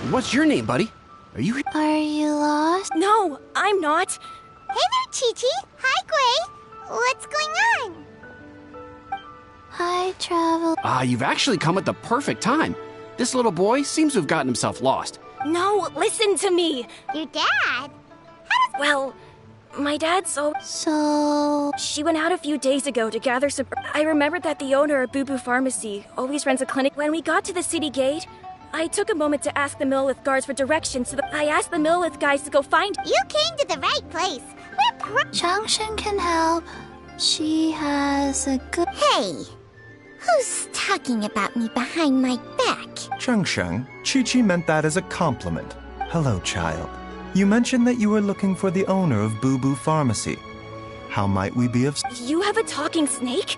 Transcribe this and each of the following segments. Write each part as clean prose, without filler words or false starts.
What's your name, buddy? Are you... Are you lost? No, I'm not. Hey there, Chi-Chi. Hi, Gray. What's going on? Hi, Travel. You've actually come at the perfect time. This little boy seems to have gotten himself lost. No, listen to me. Your dad? Well, my dad So... She went out a few days ago to gather some... I remembered that the owner of Boo Boo Pharmacy always runs a clinic. When we got to the city gate, I took a moment to ask the Millith guards for directions, so I asked the Millith guys to go find... You came to the right place. We're Junction can help. She has a good... Hey! Who's talking about me behind my back? Changsheng, Chi-Chi meant that as a compliment. Hello, child. You mentioned that you were looking for the owner of Boo Boo Pharmacy. How might we be of... You have a talking snake?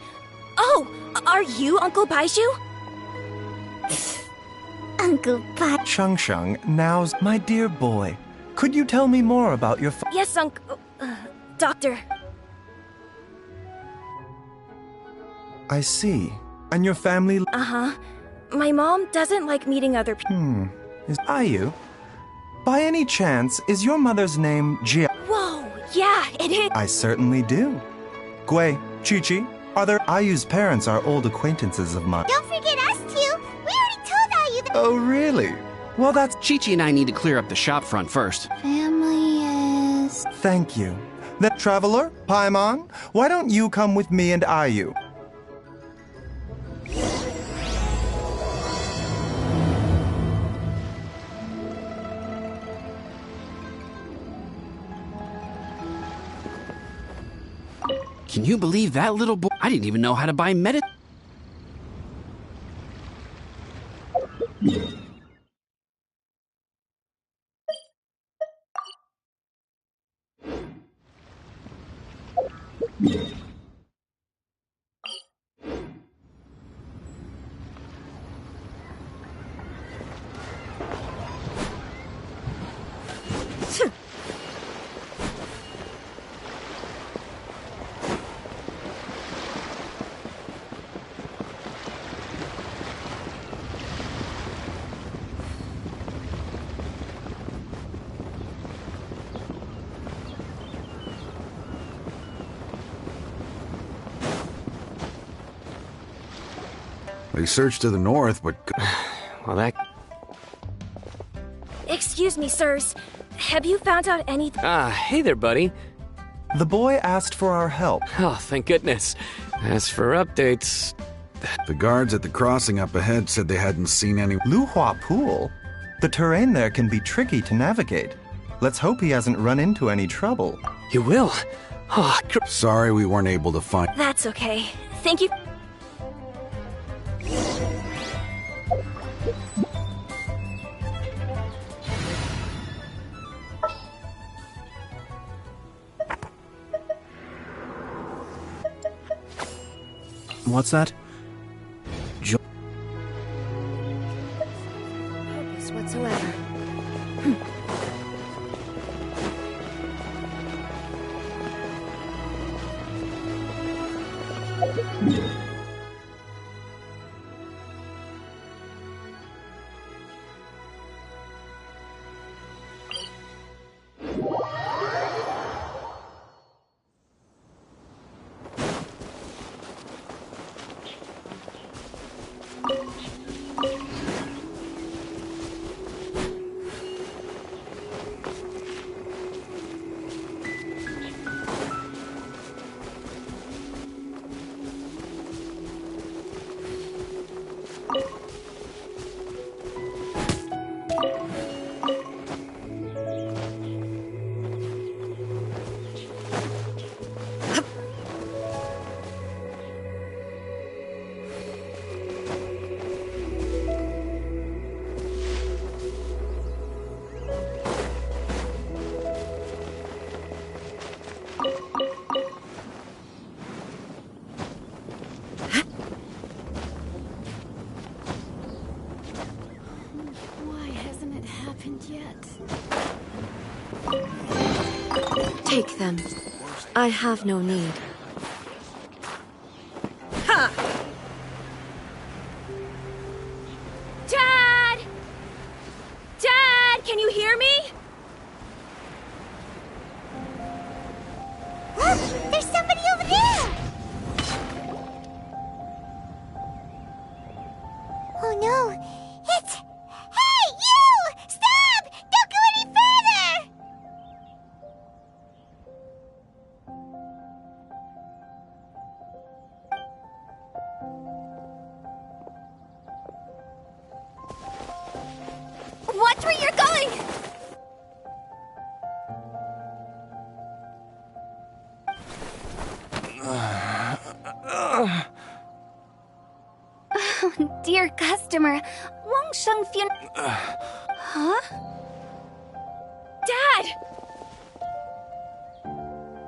Oh, are you Uncle Baiju? Uncle Bud. Changsheng, now's... My dear boy, could you tell me more about your... Yes, Doctor. I see. And your family... Uh-huh. My mom doesn't like meeting other people. Are you? By any chance, is your mother's name Jia? Whoa, yeah, it is. I certainly do. Gui, Chi-Chi, are there... Ayu's parents are old acquaintances of mine. Don't forget us two. We already told Ayu that... Oh, really? Well, that's... Chi-Chi and I need to clear up the shop front first. Family is... Thank you. Then, Traveler, Paimon, why don't you come with me and Ayu? Can you believe that little boy? I didn't even know how to buy medicine. They searched to the north, but... Well, that... Excuse me, sirs. Have you found out anything? Hey there, buddy. The boy asked for our help. Oh, thank goodness. As for updates... The guards at the crossing up ahead said they hadn't seen any... Luhua Pool? The terrain there can be tricky to navigate. Let's hope he hasn't run into any trouble. You will? Oh, Sorry we weren't able to find... That's okay. Thank you. What's that? Purpose whatsoever. Take them. I have no need. Dad! Dad! Can you hear me? Look! There's somebody over there! Oh no! It's... Hey, you! Stop! Don't go any further! Watch where you're going! Dear customer, Wang Sheng Huh? Dad!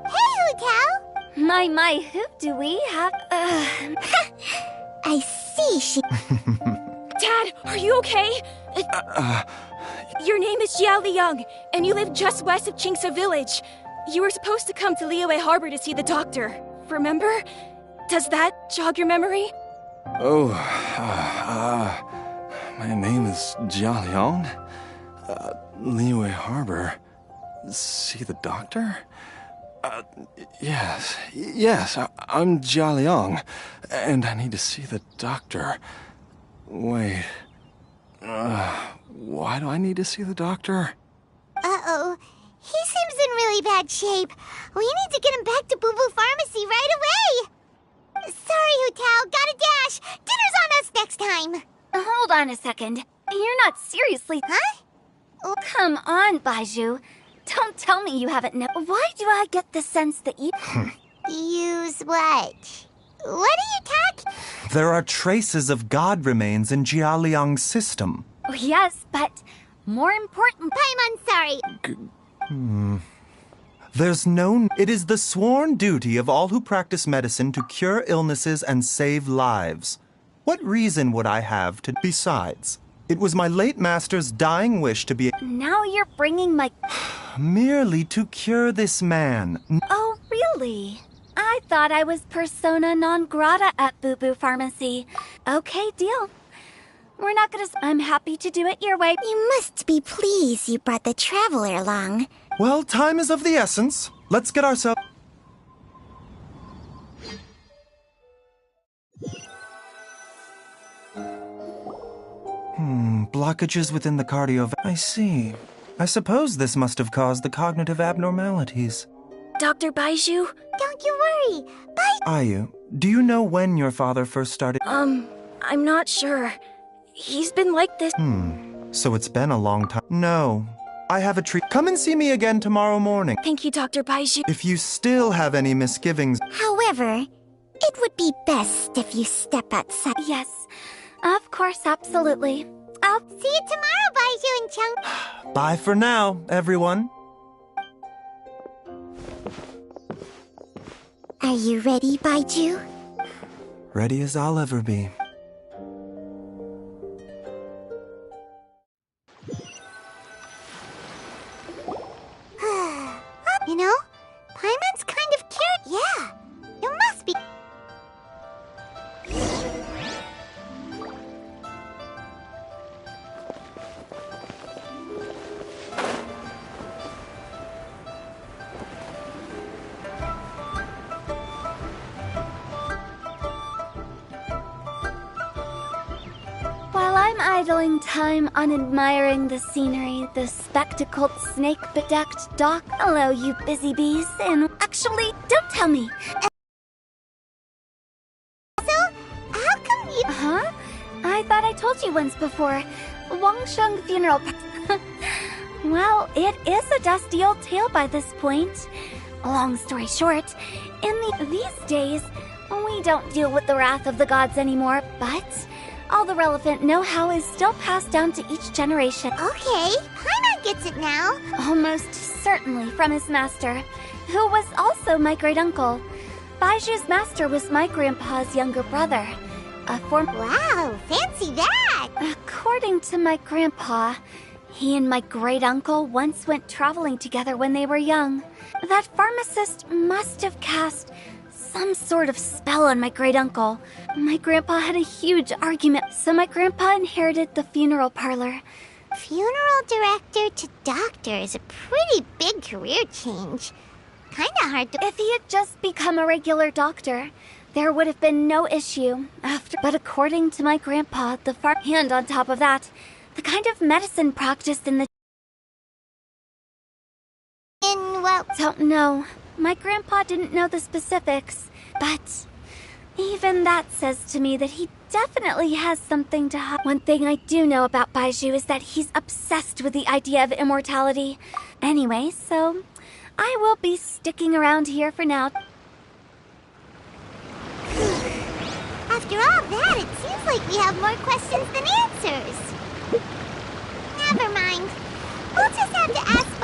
Hey, Hu Tao! My, who do we have? I see she... Dad, are you okay? Your name is Jiao Liang, and you live just west of Qingse Village. You were supposed to come to Liyue Harbor to see the doctor. Remember? Does that jog your memory? Oh, my name is Jia Liang. Liyue Harbor. See the doctor? Yes, I'm Jia Liang, and I need to see the doctor. Wait, why do I need to see the doctor? Uh-oh. He seems in really bad shape. We need to get him back to Boo Boo Pharmacy right away! Sorry, Hu Tao. Gotta dash. Dinner's on us next time. Hold on a second. You're not seriously... Huh? Oh, come on, Baizhu. Don't tell me you haven't Why do I get the sense that you... Use what? What are you talking... There are traces of god remains in Jia Liang's system. Oh, yes, but more important... Paimon, sorry. There's no... It is the sworn duty of all who practice medicine to cure illnesses and save lives. What reason would I have to... Besides, it was my late master's dying wish to be... Now you're bringing my... Merely to cure this man. Oh, really? I thought I was persona non grata at Boo Boo Pharmacy. Okay, deal. We're not gonna... I'm happy to do it your way. You must be pleased you brought the traveler along. Well, time is of the essence. Let's get ourselves... Blockages within the cardio... I see. I suppose this must have caused the cognitive abnormalities. Dr. Baizhu? Don't you worry. Bye. Ayu, do you know when your father first started... I'm not sure. He's been like this... So it's been a long time. No. I have a treat. Come and see me again tomorrow morning. Thank you, Dr. Baizhu. If you still have any misgivings... However, it would be best if you step outside. Yes, of course, absolutely. I'll See you tomorrow, Baizhu and Chunk. Bye for now, everyone. Are you ready, Baizhu? Ready as I'll ever be. You know, Paimon's kind of cute. Yeah, you must be... While I'm idling time on admiring the scenery, the spectacled snake-bedecked dock. Hello, you busy bees, and actually, don't tell me. So, how come you... Huh? I thought I told you once before. Wang Sheng funeral. Well, it is a dusty old tale by this point. Long story short, these days, we don't deal with the wrath of the gods anymore, but all the relevant know-how is still passed down to each generation. Okay, Paimon gets it now. Almost certainly from his master, who was also my great-uncle. Baiju's master was my grandpa's younger brother. Wow, fancy that! According to my grandpa, he and my great-uncle once went traveling together when they were young. That pharmacist must have cast some sort of spell on my great-uncle. My grandpa had a huge argument, so my grandpa inherited the funeral parlor. Funeral director to doctor is a pretty big career change. Kinda hard to... If he had just become a regular doctor, there would have been no issue after. But according to my grandpa, and on top of that, the kind of medicine practiced in the... In what... Don't know. My grandpa didn't know the specifics, but even that says to me that he definitely has something to hide. One thing I do know about Baiju is that he's obsessed with the idea of immortality. Anyway, so I will be sticking around here for now. After all that, it seems like we have more questions than answers. Never mind. We'll just have to ask...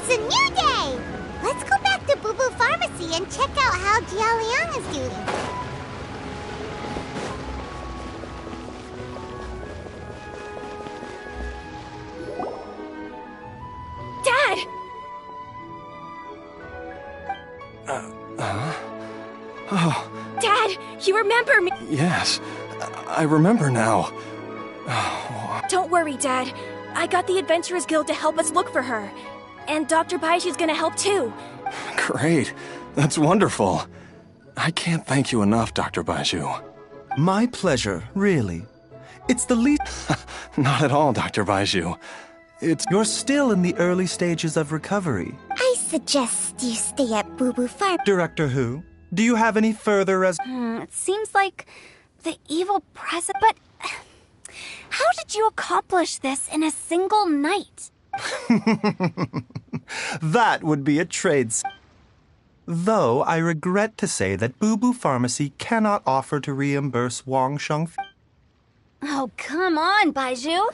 It's a new day! Let's go back to Boo Boo Pharmacy and check out how Jialiang is doing. Dad! Oh, Dad, you remember me? yes. I remember now. Don't worry, Dad. I got the Adventurers Guild to help us look for her. And Dr. Baiju's gonna help too. Great. That's wonderful. I can't thank you enough, Dr. Baiju. My pleasure, really. It's the least... Not at all, Dr. Baiju. You're still in the early stages of recovery. I suggest you stay at Boo Boo Farm. Director Who, do you have any further It seems like the evil president... But how did you accomplish this in a single night? That would be a Though I regret to say that Boo Boo Pharmacy cannot offer to reimburse Wang Sheng. Oh, come on, Baiju.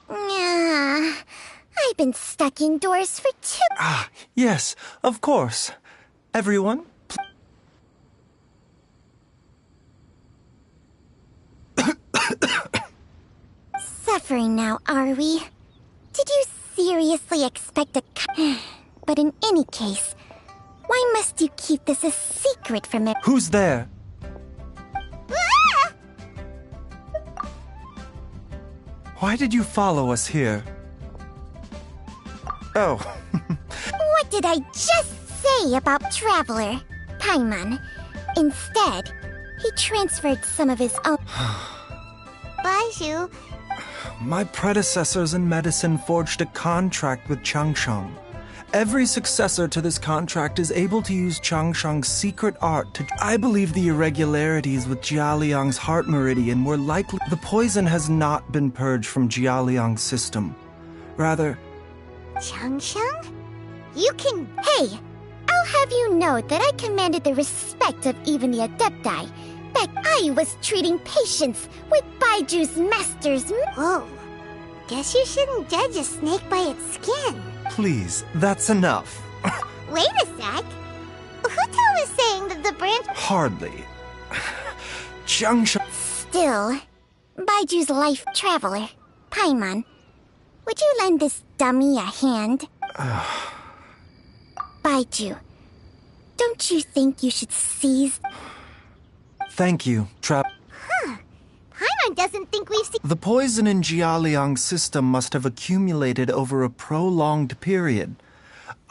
Yeah, I've been stuck indoors for 2... Yes, of course. Everyone, Suffering now, are we? Did you seriously expect a... But in any case, why must you keep this a secret from it? who's there? Ah! Why did you follow us here? Oh, What did I just say about Traveler, Paimon? Instead, he transferred some of his own... Baiju, my predecessors in medicine forged a contract with Changsheng. Every successor to this contract is able to use Changsheng's secret art to... I believe the irregularities with Jialiang's heart meridian were likely... The poison has not been purged from Jialiang's system. Rather... Changsheng? You can... Hey! I'll have you know that I commanded the respect of even the Adepti. That I was treating patients with Baiju's master's... Whoa. Guess you shouldn't judge a snake by its skin. Please, that's enough. Wait a sec. Hutel is saying that the branch... Hardly. Changsheng... Still, Baiju's life traveler, Paimon, would you lend this dummy a hand? Baiju, don't you think you should seize... Thank you, Paimon doesn't think we've seen... The poison in Jialiang's system must have accumulated over a prolonged period.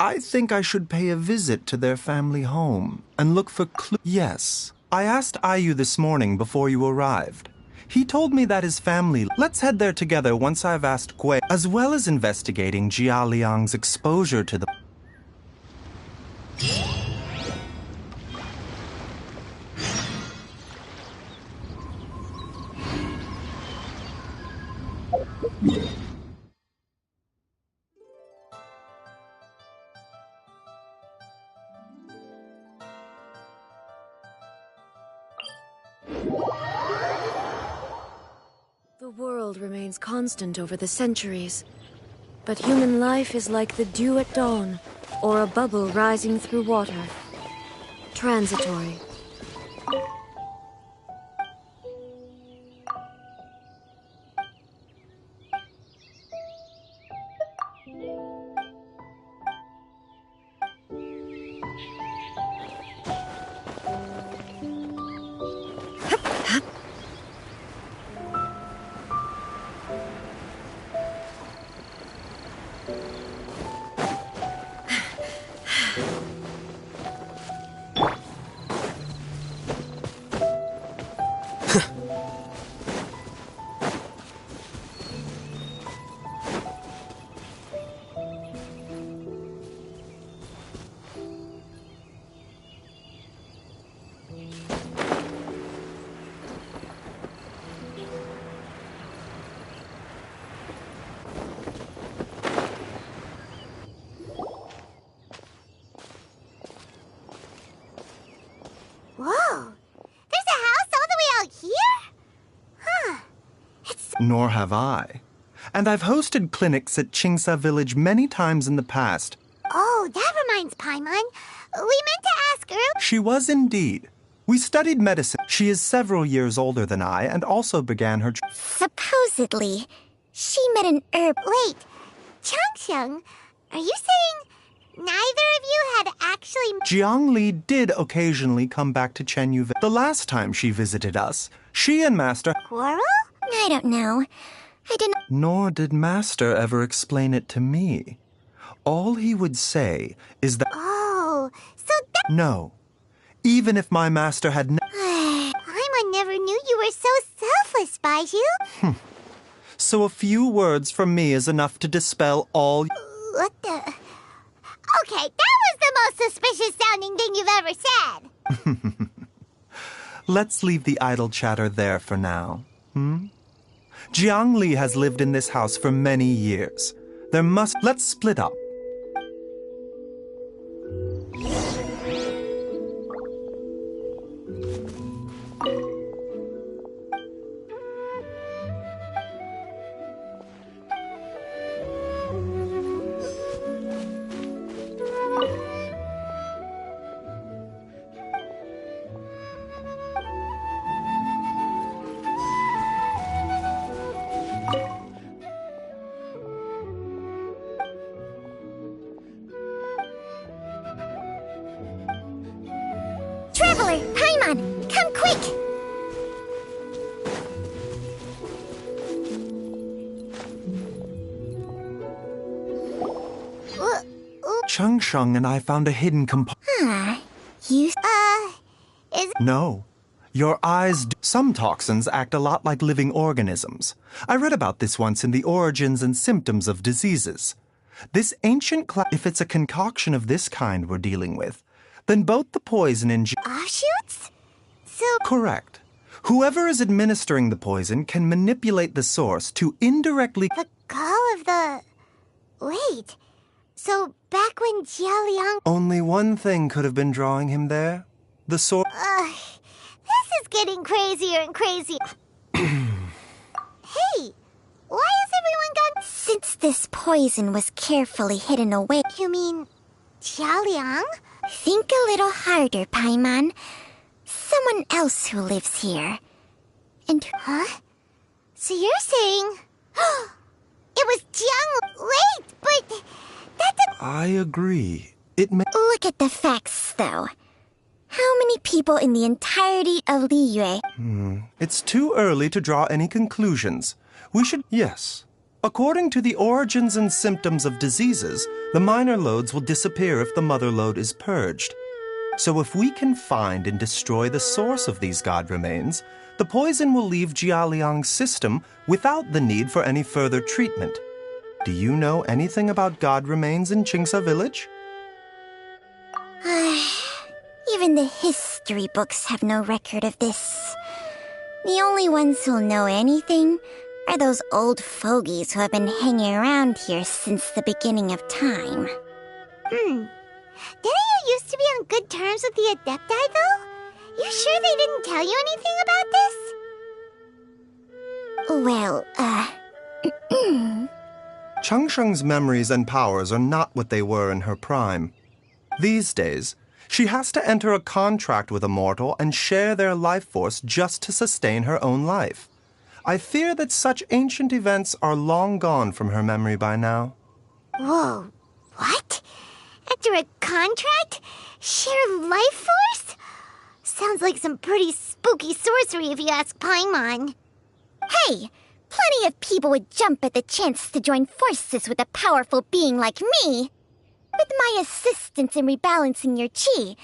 I think I should pay a visit to their family home and look for clues. Yes, I asked Ayu this morning before you arrived. He told me that his family... Let's head there together once I've asked Gui, as well as investigating Jia Liang's exposure to the... The world remains constant over the centuries. But human life is like the dew at dawn, or a bubble rising through water. Transitory. Whoa! There's a house all the way out here? Huh. Nor have I. And I've hosted clinics at Chingsa Village many times in the past. Oh, that reminds Paimon. We meant to ask earlier. She was indeed. We studied medicine. She is several years older than I and also began her... Supposedly, she met an herb. Wait, Changxiang, are you saying neither of you had actually... Jiang Li did occasionally come back to Chenyu. The last time she visited us, she and Master... Quarrel? I don't know. I didn't... Nor did Master ever explain it to me. All he would say is that... Oh, so that... No. Even if my master had... Paimon never knew you were so selfless, Baiju. So a few words from me is enough to dispel all... What the... Okay, that was the most suspicious sounding thing you've ever said. Let's leave the idle chatter there for now. Jiang Li has lived in this house for many years. There must... Let's split up. Traveler, Paimon, come quick! Changsheng and I found a hidden You... is... No. Your eyes... Some toxins act a lot like living organisms. I read about this once in the Origins and Symptoms of Diseases. This ancient if it's a concoction of this kind we're dealing with, then both the poison and... Offshoots? So... Correct. Whoever is administering the poison can manipulate the source to indirectly... The call of the... Wait... So, back when Jia Liang... Only one thing could have been drawing him there. The source... This is getting crazier and crazier. Hey! Why has everyone gone... Since this poison was carefully hidden away... You mean... Jia Liang? Think a little harder, Paimon. Someone else who lives here. And... Huh? So you're saying... It was Jiang... Wait, but... I agree. It may... Look at the facts, though. How many people in the entirety of Liyue? It's too early to draw any conclusions. We should... Yes. According to the origins and symptoms of diseases, the minor loads will disappear if the mother load is purged. So if we can find and destroy the source of these god remains, the poison will leave Jialiang's system without the need for any further treatment. Do you know anything about god remains in Qingce village? Even the history books have no record of this. The only ones who'll know anything are those old fogies who have been hanging around here since the beginning of time. Didn't you used to be on good terms with the Adepti, though? You sure they didn't tell you anything about this? Well, Changsheng's memories and powers are not what they were in her prime. These days, she has to enter a contract with a mortal and share their life force just to sustain her own life. I fear that such ancient events are long gone from her memory by now. Whoa, what? Enter a contract? Share life force? Sounds like some pretty spooky sorcery if you ask Paimon. hey, plenty of people would jump at the chance to join forces with a powerful being like me. With my assistance in rebalancing your chi,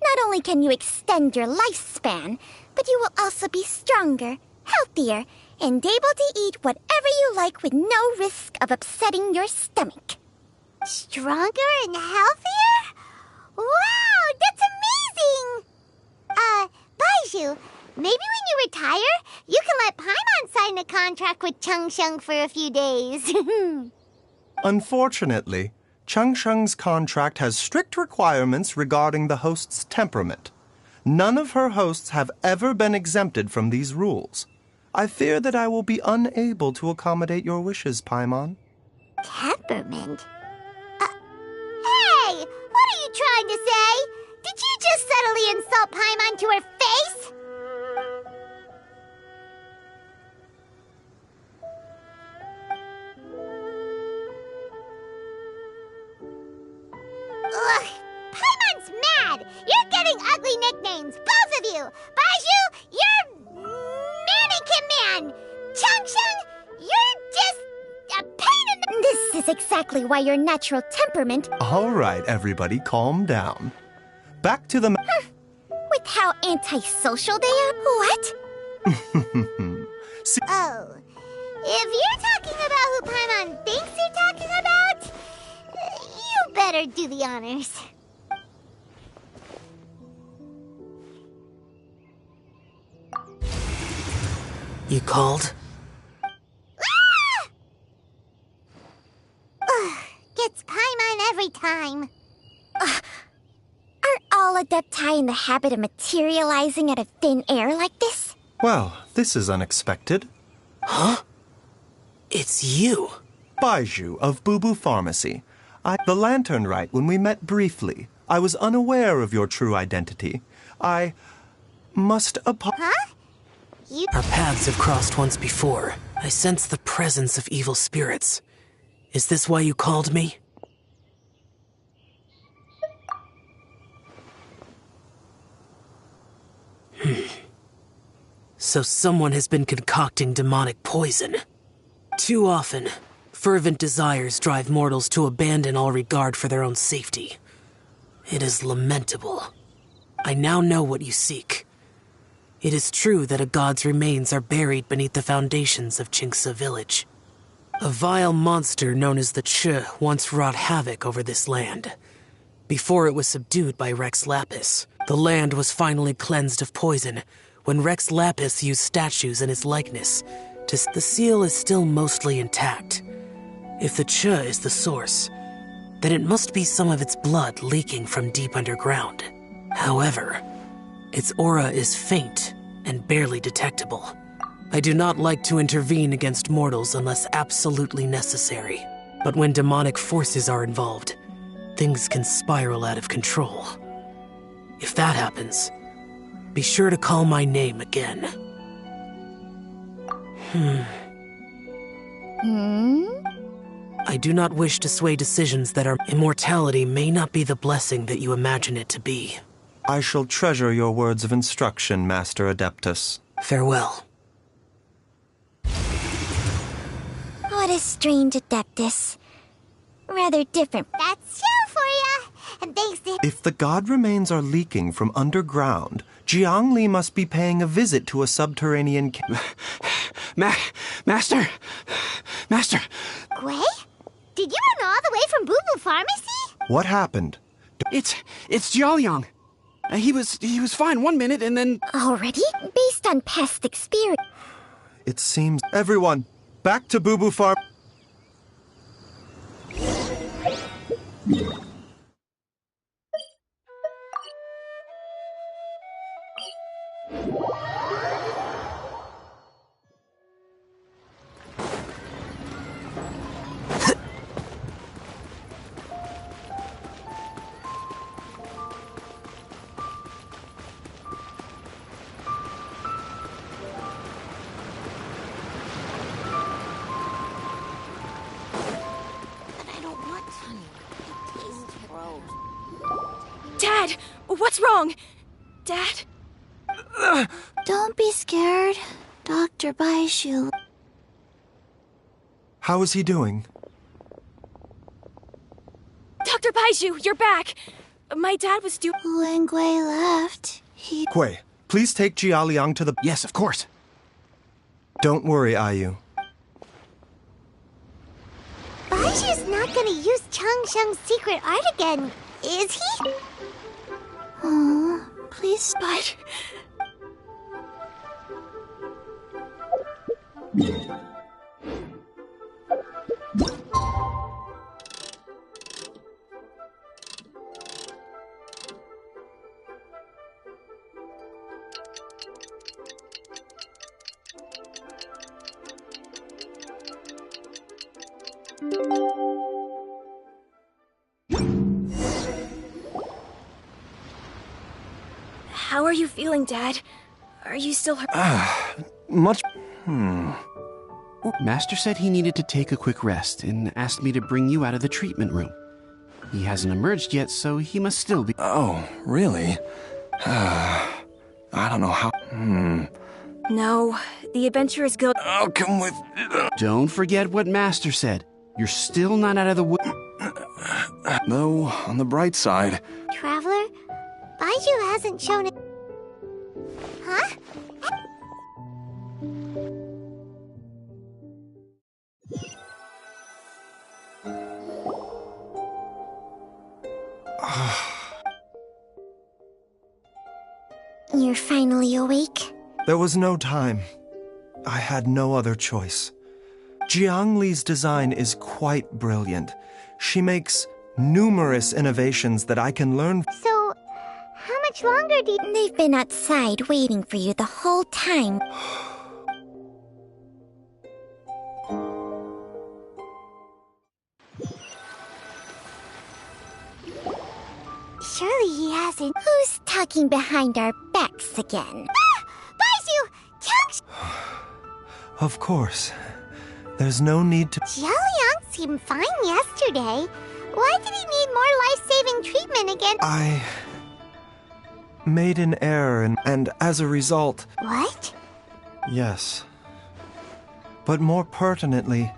not only can you extend your lifespan, but you will also be stronger, healthier, and able to eat whatever you like with no risk of upsetting your stomach. Stronger and healthier? Wow, that's amazing! Baiju, maybe when you retire, you can let Paimon sign a contract with Changsheng for a few days. Unfortunately, Changsheng's contract has strict requirements regarding the host's temperament. None of her hosts have ever been exempted from these rules. I fear that I will be unable to accommodate your wishes, Paimon. Temperament? Hey! What are you trying to say? Did you just subtly insult Paimon to her face? Ugh! Paimon's mad! You're getting ugly nicknames, both of you! Baiju, you're Mannequin Man! Changsheng, you're just a pain in the... This is exactly why your natural temperament... All right, everybody, calm down. Back to the... With how antisocial they are? What? See, Oh, if you're talking about who Paimon thinks you're talking about, you better do the honors. You called? Gets Paimon every time. Are all Adepti in the habit of materializing out of thin air like this? well, this is unexpected. Huh? It's you. Baiju of Boo Boo Pharmacy. The lantern rite when we met briefly. I was unaware of your true identity. I must Huh? You... Our paths have crossed once before. I sense the presence of evil spirits. Is this why you called me? So someone has been concocting demonic poison. Too often, fervent desires drive mortals to abandon all regard for their own safety. It is lamentable. I now know what you seek. It is true that a god's remains are buried beneath the foundations of Qingce village. A vile monster known as the Che once wrought havoc over this land. Before it was subdued by Rex Lapis, the land was finally cleansed of poison when Rex Lapis used statues in his likeness. The seal is still mostly intact. If the Che is the source, then it must be some of its blood leaking from deep underground. However, its aura is faint and barely detectable. I do not like to intervene against mortals unless absolutely necessary. But when demonic forces are involved, things can spiral out of control. If that happens, be sure to call my name again. I do not wish to sway decisions that our immortality may not be the blessing that you imagine it to be. I shall treasure your words of instruction, Master Adeptus. Farewell. What a strange adeptus. Rather different. That's Xiao for ya. And thanks to If the god remains are leaking from underground, Jiangli must be paying a visit to a subterranean Master! Master! Gui? Did you run all the way from Boo Boo Pharmacy? What happened? It's Jiaoliang. He was fine 1 minute and then... Already? Based on past experience. It seems... Everyone, back to Boo Boo Farm. Dad! What's wrong? Dad? Don't be scared. Dr. Baishu. How is he doing? Dr. Baiju, you're back! My dad was due. When Gui left, he... Gui, please take Jialiang to the... Yes, of course. Don't worry, Ayu. Baiju's not gonna use Changsheng's secret art again, is he? Oh, please... But... How are you feeling, Dad? Are you still hurt? Much... Master said he needed to take a quick rest and asked me to bring you out of the treatment room. He hasn't emerged yet, so he must still be... Oh, really? I don't know how... No, the Adventurers Guild... I'll come with... Don't forget what Master said. You're still not out of the wood. Though, on the bright side... Traveler, Baiju hasn't shown it. Huh? You're finally awake? There was no time. I had no other choice. Jiang Li's design is quite brilliant. She makes numerous innovations that I can learn. So, how much longer do you... They've been outside waiting for you the whole time. Surely he hasn't... Who's talking behind our backs again? Baiju! Changsheng! Of course. There's no need to... Jiaoliang seemed fine yesterday. Why did he need more life-saving treatment again? I made an error and as a result... What? Yes. But more pertinently,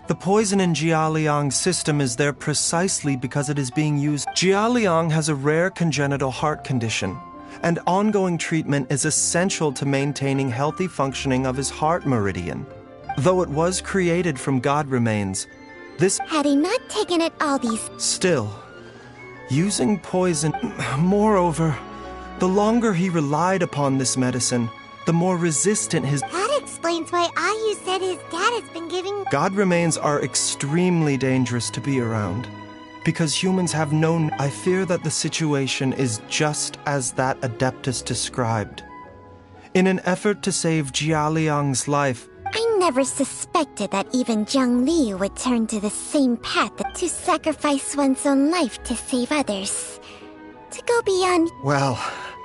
the poison in Jialiang's system is there precisely because it is being used. Jialiang has a rare congenital heart condition, and ongoing treatment is essential to maintaining healthy functioning of his heart meridian. Though it was created from God remains, this... Had he not taken it all these... Still, using poison... Moreover, the longer he relied upon this medicine, the more resistant his... That explains why Ayu said his dad has been giving... God remains are extremely dangerous to be around. Because humans have known... I fear that the situation is just as that Adeptus described. In an effort to save Jialiang's life... I never suspected that even Jiang Li would turn to the same path to sacrifice one's own life to save others. To go beyond... Well,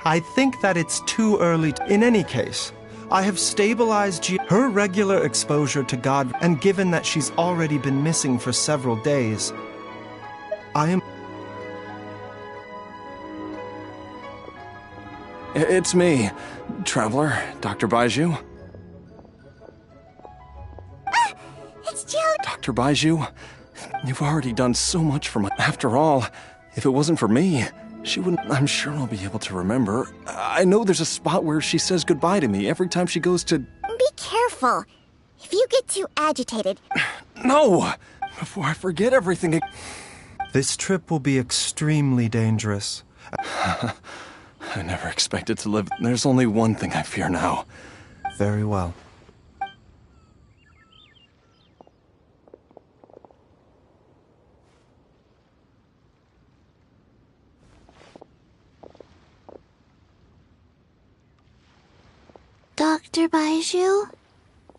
I think that it's too early. In any case, I have stabilized her regular exposure to God, and given that she's already been missing for several days, I am... It's me, Traveler, Dr. Baiju. It's Jiao... Dr. Baiju. You've already done so much for me. After all, if it wasn't for me, she wouldn't. I'm sure I'll be able to remember. I know there's a spot where she says goodbye to me every time she goes to. Be careful. If you get too agitated. No! Before I forget everything. This trip will be extremely dangerous. I never expected to live. There's only one thing I fear now. Very well. Dr. Baiju,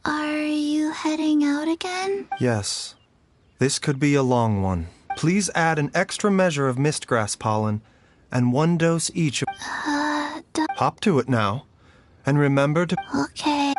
are you heading out again? Yes. This could be a long one. Please add an extra measure of mistgrass pollen and 1 dose each of... Hop to it now. And remember to... Okay.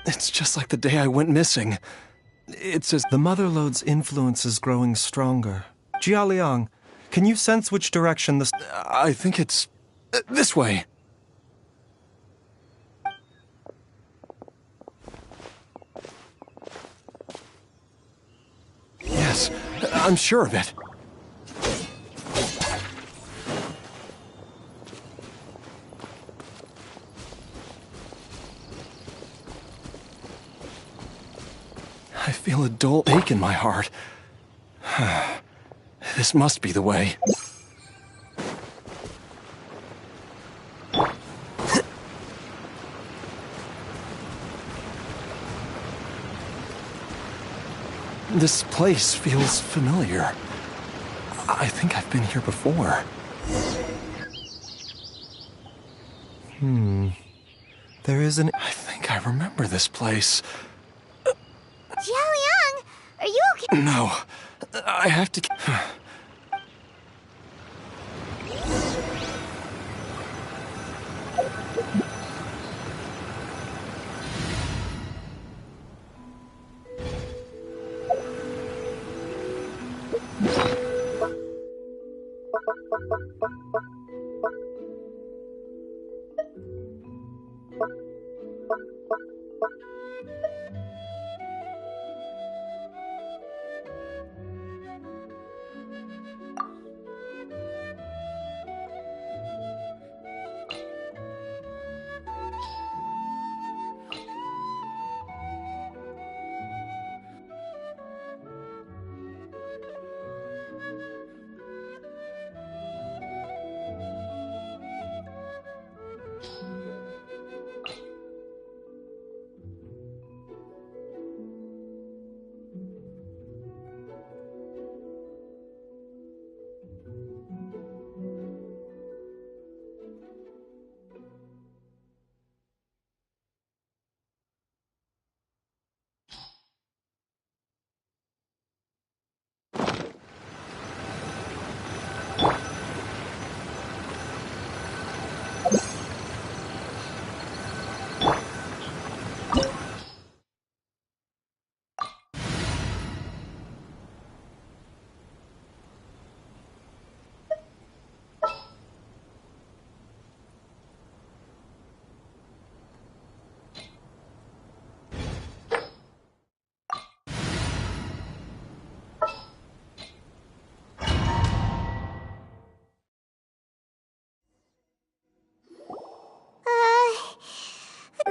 It's just like the day I went missing. It's as The Mother Lode's influence is growing stronger. Jialiang, can you sense which direction the... I think it's this way. Yes, I'm sure of it. I feel a dull ache in my heart. This must be the way. This place feels familiar. I think I've been here before. There is an... I think I remember this place. Jialiang, are you okay? No, I have to...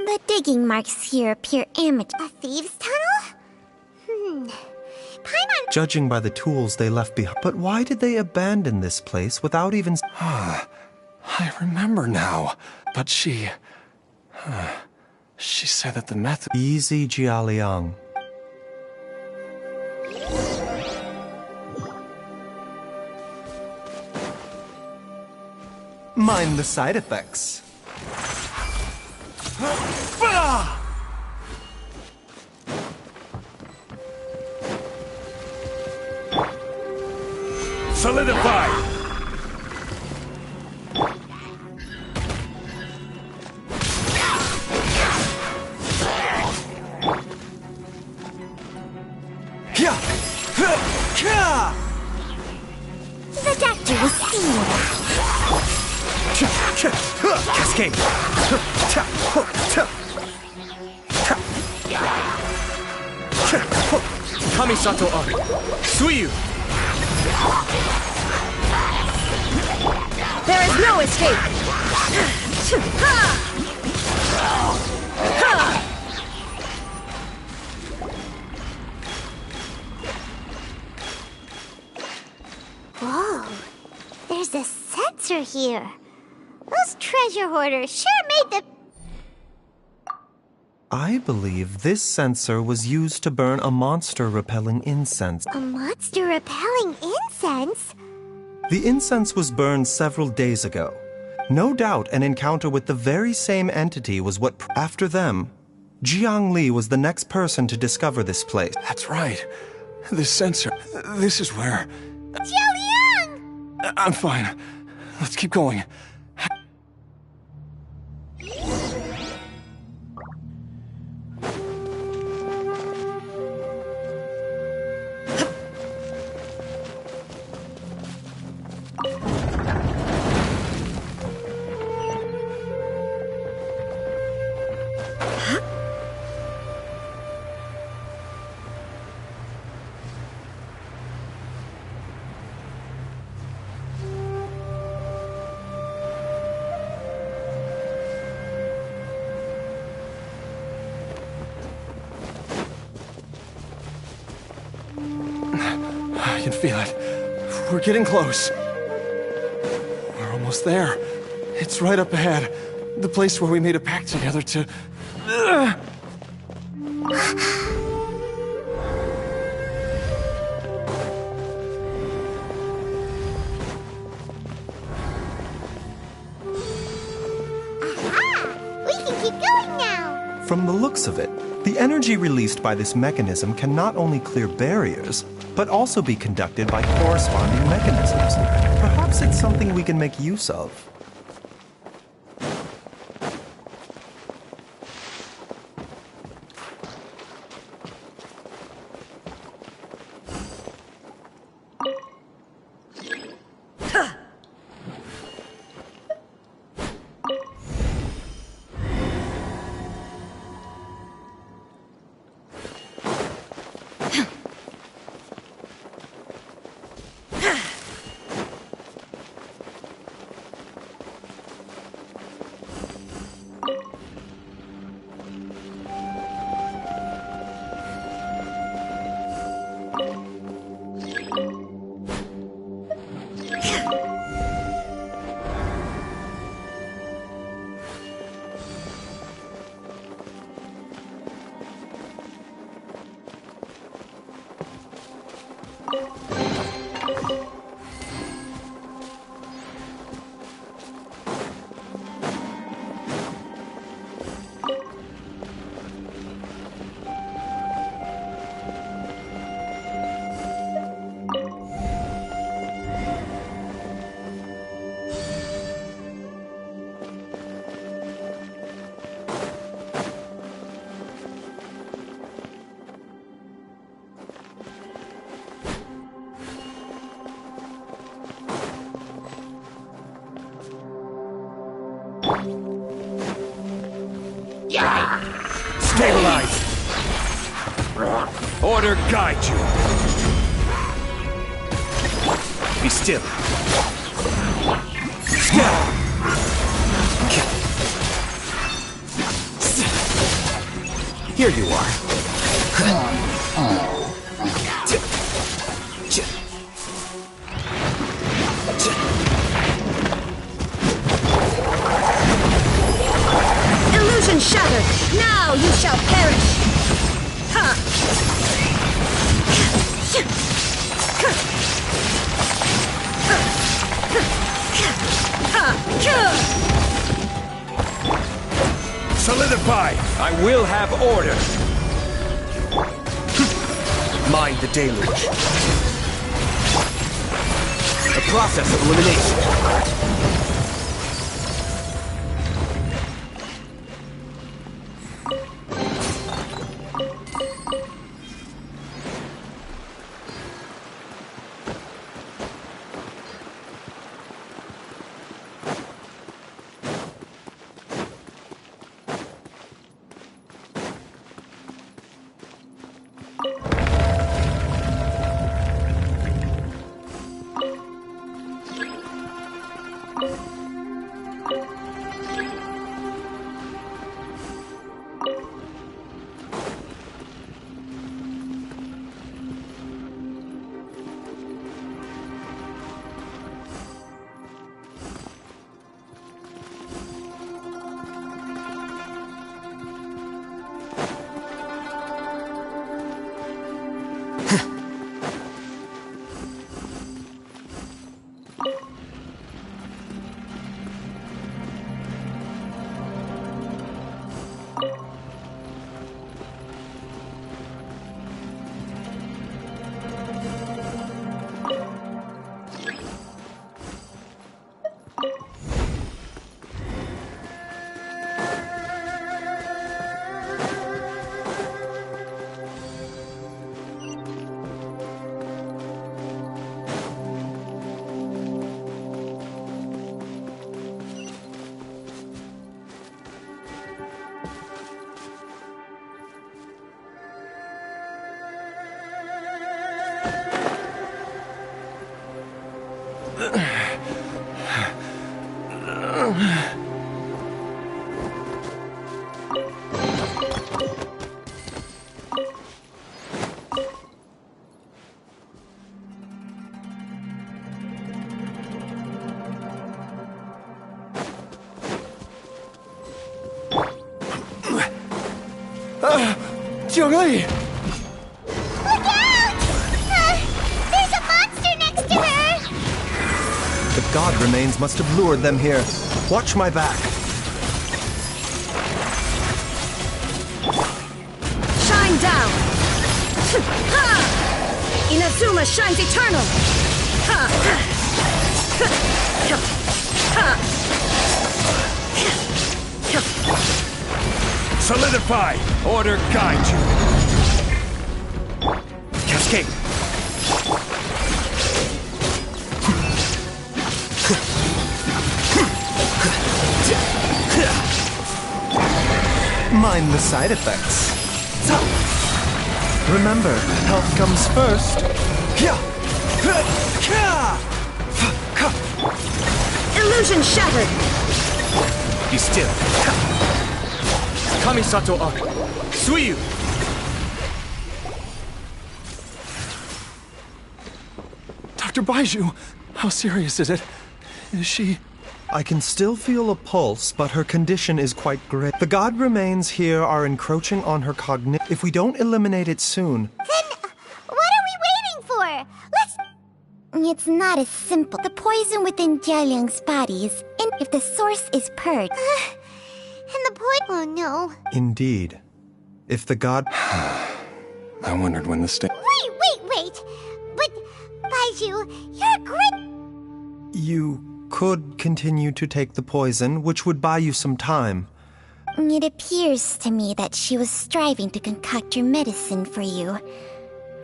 The digging marks here appear amateur. A thieves' tunnel? Paimon... Judging by the tools they left behind. But why did they abandon this place without even... I remember now. But she said that the method... Easy, Jialiang. Mind the side effects. Solidify! The doctor was seeing that. Cascade! Kamisato Ari! Suiyu! There is no escape! Whoa, there's a sensor here. Those treasure hoarders sure made the... I believe this sensor was used to burn a monster-repelling incense. A monster repelling incense? The incense was burned several days ago. No doubt an encounter with the very same entity was what... After them, Jiang Li was the next person to discover this place. That's right. This sensor. This is where... Jialiang! I'm fine. Let's keep going. I can feel it. We're getting close. We're almost there. It's right up ahead. The place where we made a pact together to... Aha! We can keep going now! From the looks of it, the energy released by this mechanism can not only clear barriers, but also be conducted by corresponding mechanisms. Perhaps it's something we can make use of. Stabilize! Order guide you! Be still. Scout! Here you are. Illusion shattered! Now you shall perish! Ha! Solidify! I will have order! Mind the deluge. The process of elimination. Jiangli! Look out! There's a monster next to her! The god remains must have lured them here. Watch my back. Shine down! Ha! Inazuma shines eternal! Ha! Solidify! Order guide you! Cascade! Mind the side effects. Remember, health comes first. Illusion shattered! Be still. Kamisato up. Suiyu! Dr. Baiju, how serious is it? Is she... I can still feel a pulse, but her condition is quite grave. The god remains here are encroaching on her cognition. If we don't eliminate it soon... Then, what are we waiting for? Let's... It's not as simple. The poison within Jialiang's body is if the source is purged. And the point... Oh no. Indeed. If the god... I wondered when the state... Wait! But, Baiju, you're a great... You could continue to take the poison, which would buy you some time. It appears to me that she was striving to concoct your medicine for you.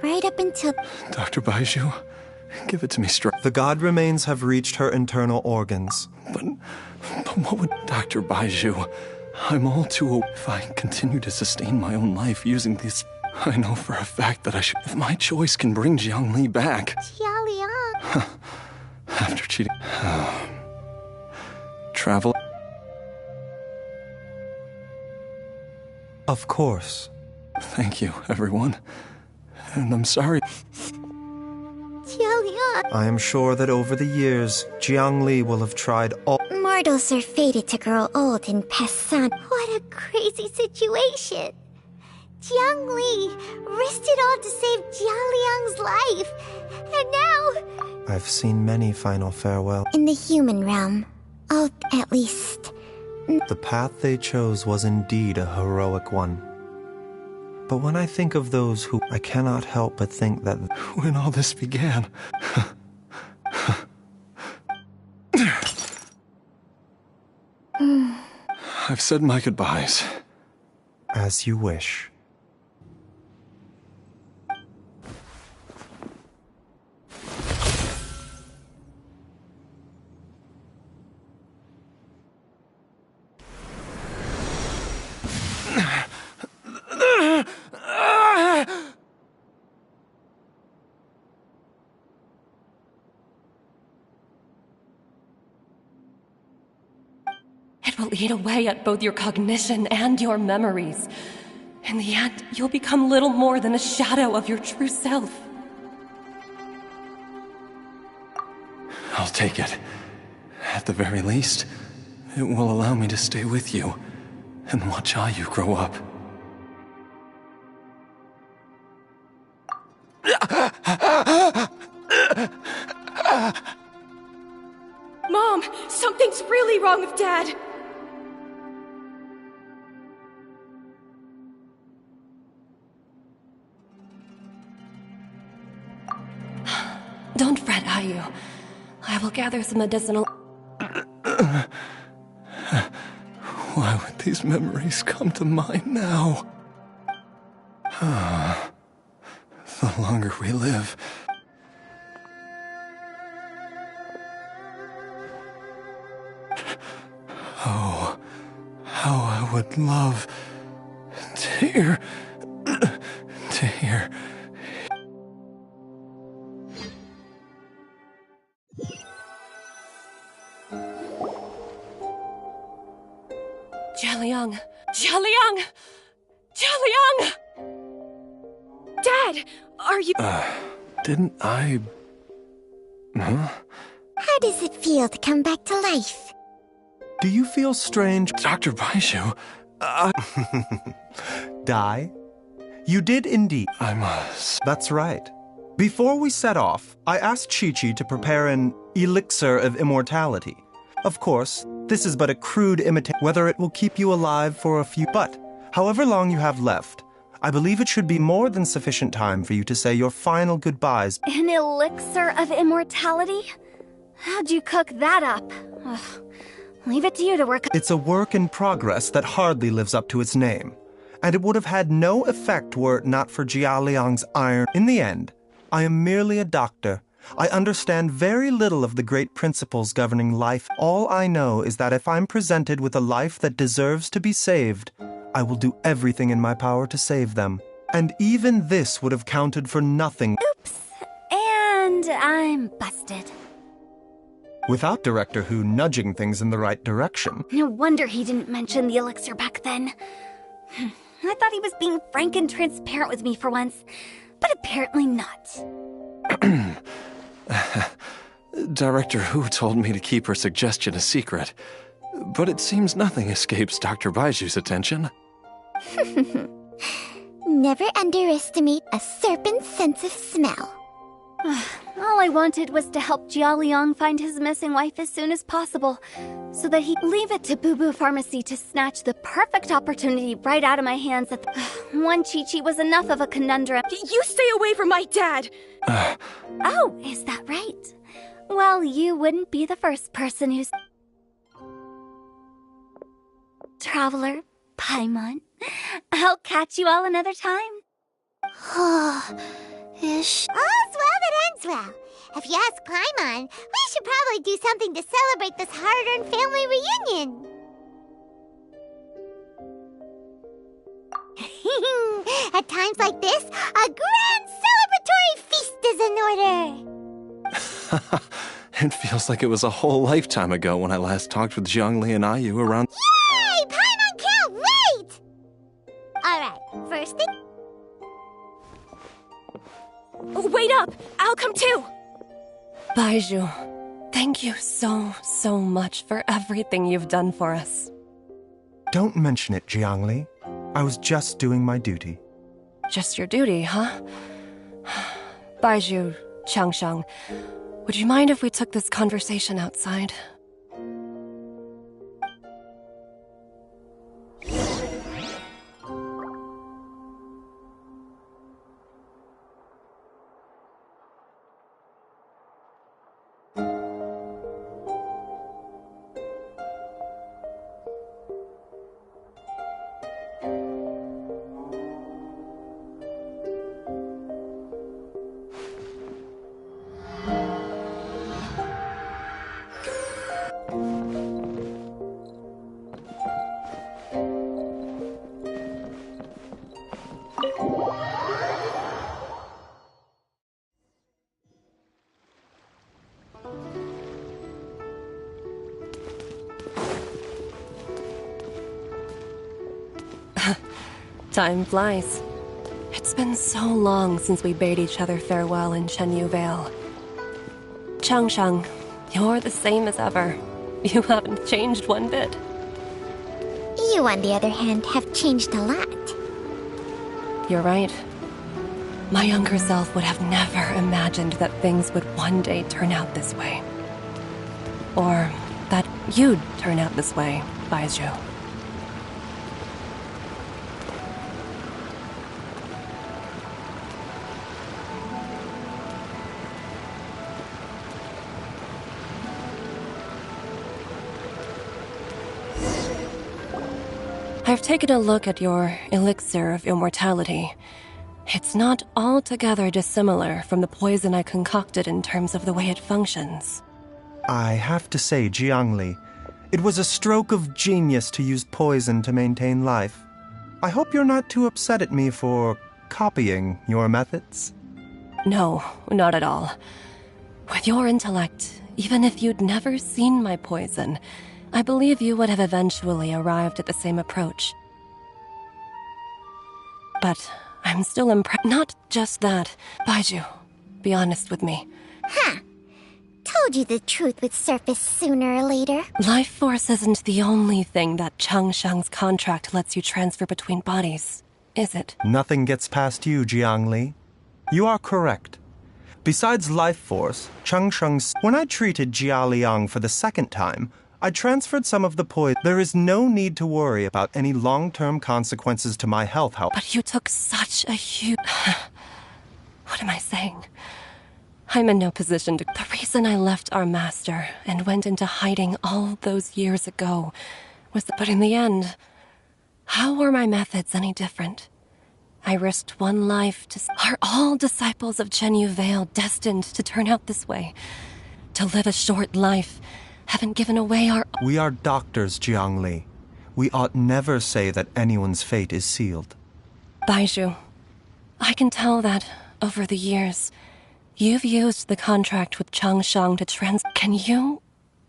Right up until... Dr. Baiju, give it to me straight. The god remains have reached her internal organs. But what would... Dr. Baiju, I'm all too... If I continue to sustain my own life using this... I know for a fact that I should... If my choice can bring Jiangli back... Jialiang. After cheating... Travel... Of course. Thank you, everyone. And I'm sorry. Jialiang. I am sure that over the years, Jiangli will have tried all. Mortals are fated to grow old and pass on. What a crazy situation. Jiang Li risked it all to save Jialiang's life. And now... I've seen many final farewell. In the human realm. Oh, at least. The path they chose was indeed a heroic one. But when I think of those who, I cannot help but think that when all this began... I've said my goodbyes. As you wish. It will eat away at both your cognition and your memories. In the end, you'll become little more than a shadow of your true self. I'll take it. At the very least, it will allow me to stay with you and watch how you grow up. Mom, something's really wrong with Dad. Don't fret, Ayu. I will gather some medicinal... Why would these memories come to mind now? The longer we live... Oh, how I would love to hear... Jialiang! Jialiang! Jialiang! Dad, are you... Didn't I... Huh? How does it feel to come back to life? Do you feel strange? Dr. Baishu, Die? You did indeed. I must... That's right. Before we set off, I asked Chi-Chi to prepare an elixir of immortality. Of course, this is but a crude imitation, whether it will keep you alive for a few... But, however long you have left, I believe it should be more than sufficient time for you to say your final goodbyes. An elixir of immortality? How'd you cook that up? Ugh. Leave it to you to work. It's a work in progress that hardly lives up to its name, and it would have had no effect were it not for Jialiang's iron. In the end, I am merely a doctor. I understand very little of the great principles governing life. All I know is that if I'm presented with a life that deserves to be saved, I will do everything in my power to save them. And even this would have counted for nothing. Oops. And I'm busted. Without Director Who nudging things in the right direction. No wonder he didn't mention the elixir back then. I thought he was being frank and transparent with me for once, but apparently not. Director Who told me to keep her suggestion a secret, but it seems nothing escapes Dr. Baiju's attention. Never underestimate a serpent's sense of smell. All I wanted was to help Jialiang find his missing wife as soon as possible, so that he'd leave it to Boo Boo Pharmacy to snatch the perfect opportunity right out of my hands. One Chi-Chi was enough of a conundrum. You stay away from my dad! Oh, is that right? Well, you wouldn't be the first person who's... Traveler, Paimon, I'll catch you all another time. Ish. All's well that ends well. If you ask Paimon, we should probably do something to celebrate this hard-earned family reunion. At times like this, a grand celebratory feast is in order. It feels like it was a whole lifetime ago when I last talked with Zhongli and Ayu around... Yay! Paimon can't wait! Alright, first thing... Wait up! I'll come too! Baiju, thank you so much for everything you've done for us. Don't mention it, Jiangli. I was just doing my duty. Just your duty, huh? Baiju, Changsheng, would you mind if we took this conversation outside? Time flies. It's been so long since we bade each other farewell in Chenyu Vale. Changsheng, you're the same as ever. You haven't changed one bit. You, on the other hand, have changed a lot. You're right. My younger self would have never imagined that things would one day turn out this way. Or that you'd turn out this way, Baiju. I've taken a look at your elixir of immortality. It's not altogether dissimilar from the poison I concocted in terms of the way it functions. I have to say, Jiangli, it was a stroke of genius to use poison to maintain life. I hope you're not too upset at me for copying your methods. No, not at all. With your intellect, even if you'd never seen my poison, I believe you would have eventually arrived at the same approach. But I'm still impressed. Not just that. Baiju, be honest with me. Huh. Told you the truth would surface sooner or later. Life force isn't the only thing that Changsheng's contract lets you transfer between bodies, is it? Nothing gets past you, Jiangli. You are correct. Besides life force, Changsheng's... When I treated Jia Liang for the second time, I transferred some of the poison. There is no need to worry about any long-term consequences to my health. But you took such a huge... What am I saying? I'm in no position to... The reason I left our master and went into hiding all those years ago was that... But in the end, how were my methods any different? I risked one life to... Are all disciples of Chenyu Vale destined to turn out this way? To live a short life... Haven't given away our... We are doctors, Jiangli. We ought never say that anyone's fate is sealed. Baiju, I can tell that, over the years, you've used the contract with Changsheng to Can you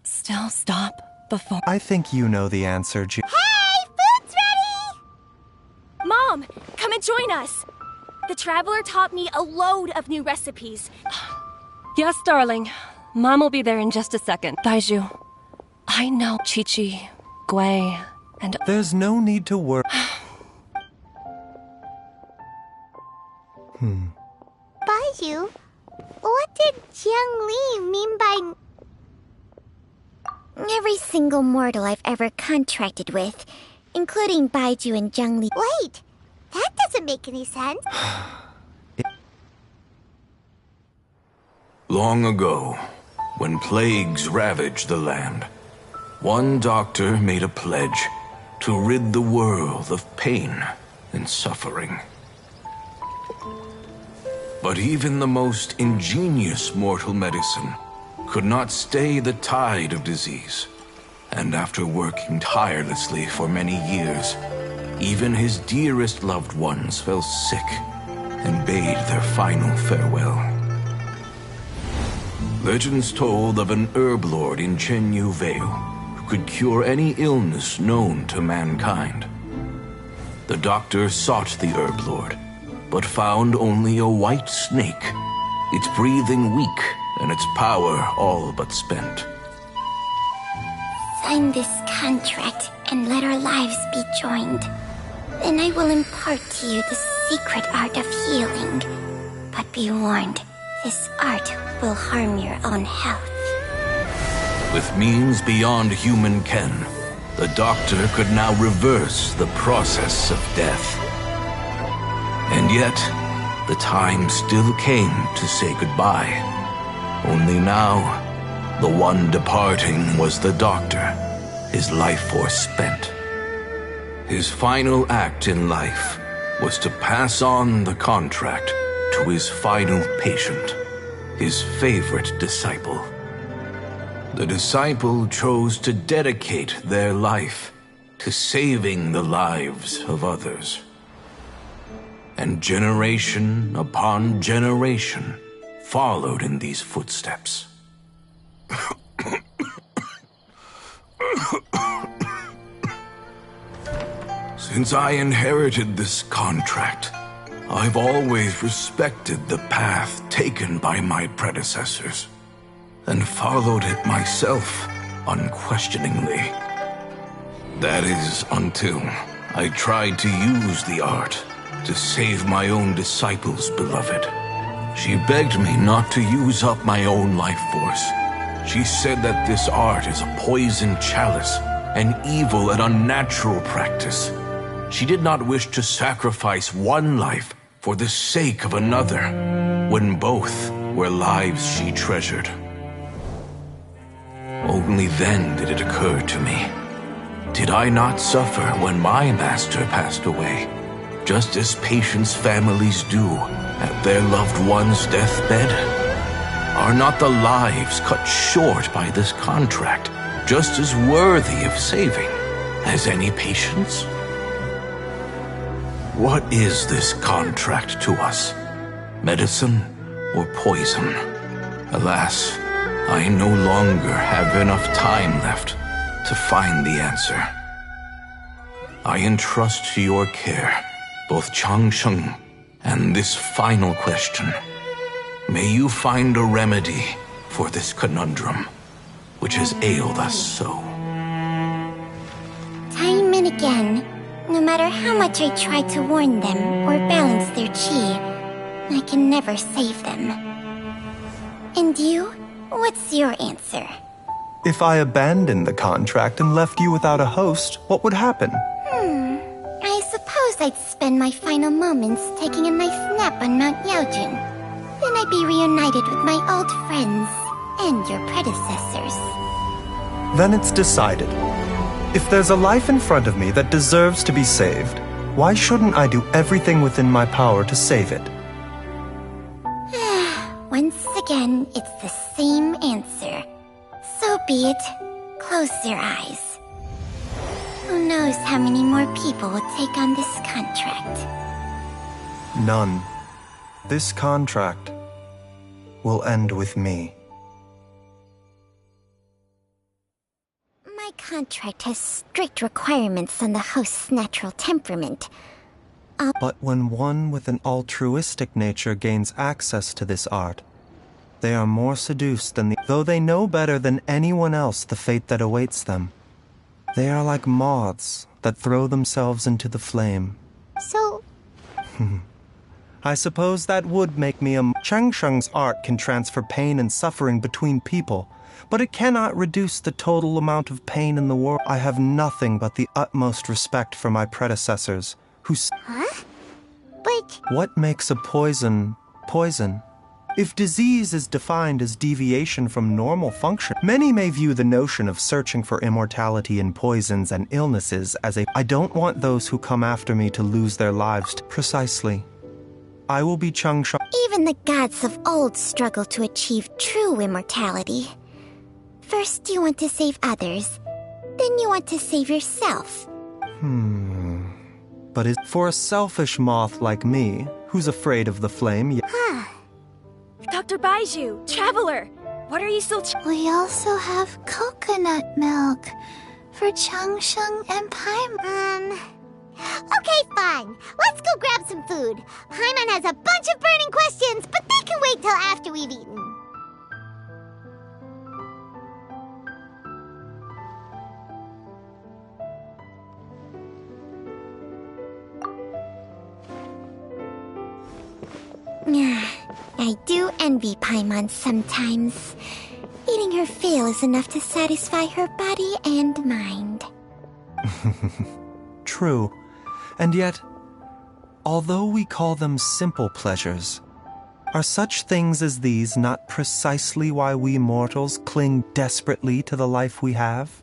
still stop before... I think you know the answer, Hey! Food's ready! Mom, come and join us! The Traveler taught me a load of new recipes. Yes, darling. Mom will be there in just a second. Baiju, I know Chi-Chi, Gui, and... There's no need to worry. Baiju, what did Jiang Li mean by... Every single mortal I've ever contracted with, including Baiju and Jiangli. Wait, that doesn't make any sense. Long ago, when plagues ravaged the land, one doctor made a pledge to rid the world of pain and suffering. But even the most ingenious mortal medicine could not stay the tide of disease. And after working tirelessly for many years, even his dearest loved ones fell sick and bade their final farewell. Legends told of an herb lord in Chenyu Vale who could cure any illness known to mankind. The doctor sought the herb lord, but found only a white snake, its breathing weak and its power all but spent. Sign this contract and let our lives be joined. Then I will impart to you the secret art of healing. But be warned, this art will harm your own health. With means beyond human ken, the doctor could now reverse the process of death. And yet, the time still came to say goodbye. Only now, the one departing was the doctor, his life force spent. His final act in life was to pass on the contract to his final patient, his favorite disciple. The disciple chose to dedicate their life to saving the lives of others. And generation upon generation followed in these footsteps. Since I inherited this contract, I've always respected the path taken by my predecessors, and followed it myself unquestioningly. That is, until I tried to use the art to save my own disciple's beloved. She begged me not to use up my own life force. She said that this art is a poison chalice, an evil and unnatural practice. She did not wish to sacrifice one life for the sake of another, when both were lives she treasured. Only then did it occur to me. Did I not suffer when my master passed away, just as patients' families do at their loved one's deathbed? Are not the lives cut short by this contract just as worthy of saving as any patients? What is this contract to us? Medicine or poison? Alas, I no longer have enough time left to find the answer. I entrust to your care both Changsheng and this final question. May you find a remedy for this conundrum, which has ailed us so. Time and again, no matter how much I try to warn them or balance their chi, I can never save them. And you? What's your answer? If I abandoned the contract and left you without a host, what would happen? I suppose I'd spend my final moments taking a nice nap on Mount Yaojun. Then I'd be reunited with my old friends and your predecessors. Then it's decided. If there's a life in front of me that deserves to be saved, why shouldn't I do everything within my power to save it? Once again, it's the same answer. So be it. Close your eyes. Who knows how many more people will take on this contract? None. This contract will end with me. My contract has strict requirements on the host's natural temperament. But when one with an altruistic nature gains access to this art, they are more seduced than though they know better than anyone else the fate that awaits them. They are like moths that throw themselves into the flame. So... I suppose that would make me a... Changsheng's art can transfer pain and suffering between people, but it cannot reduce the total amount of pain in the world. I have nothing but the utmost respect for my predecessors, who... Huh? But... What makes a poison poison? If disease is defined as deviation from normal function, many may view the notion of searching for immortality in poisons and illnesses as a... I don't want those who come after me to lose their lives. Precisely. I will be Changsheng. Even the gods of old struggle to achieve true immortality. First you want to save others, then you want to save yourself. But for a selfish moth like me, who's afraid of the flame... Dr. Baiju, Traveler, what are you still... We also have coconut milk for Changsheng and Paimon. Okay, fine. Let's go grab some food. Paimon has a bunch of burning questions, but they can wait till after we've eaten. I do envy Paimon sometimes. Eating her fill is enough to satisfy her body and mind. True. And yet, although we call them simple pleasures, are such things as these not precisely why we mortals cling desperately to the life we have?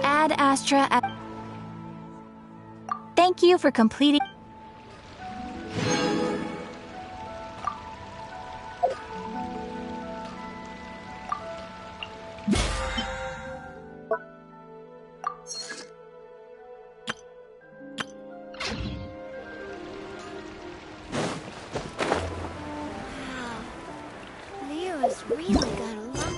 Ad Astra. Thank you for completing. Leo has really got a lot.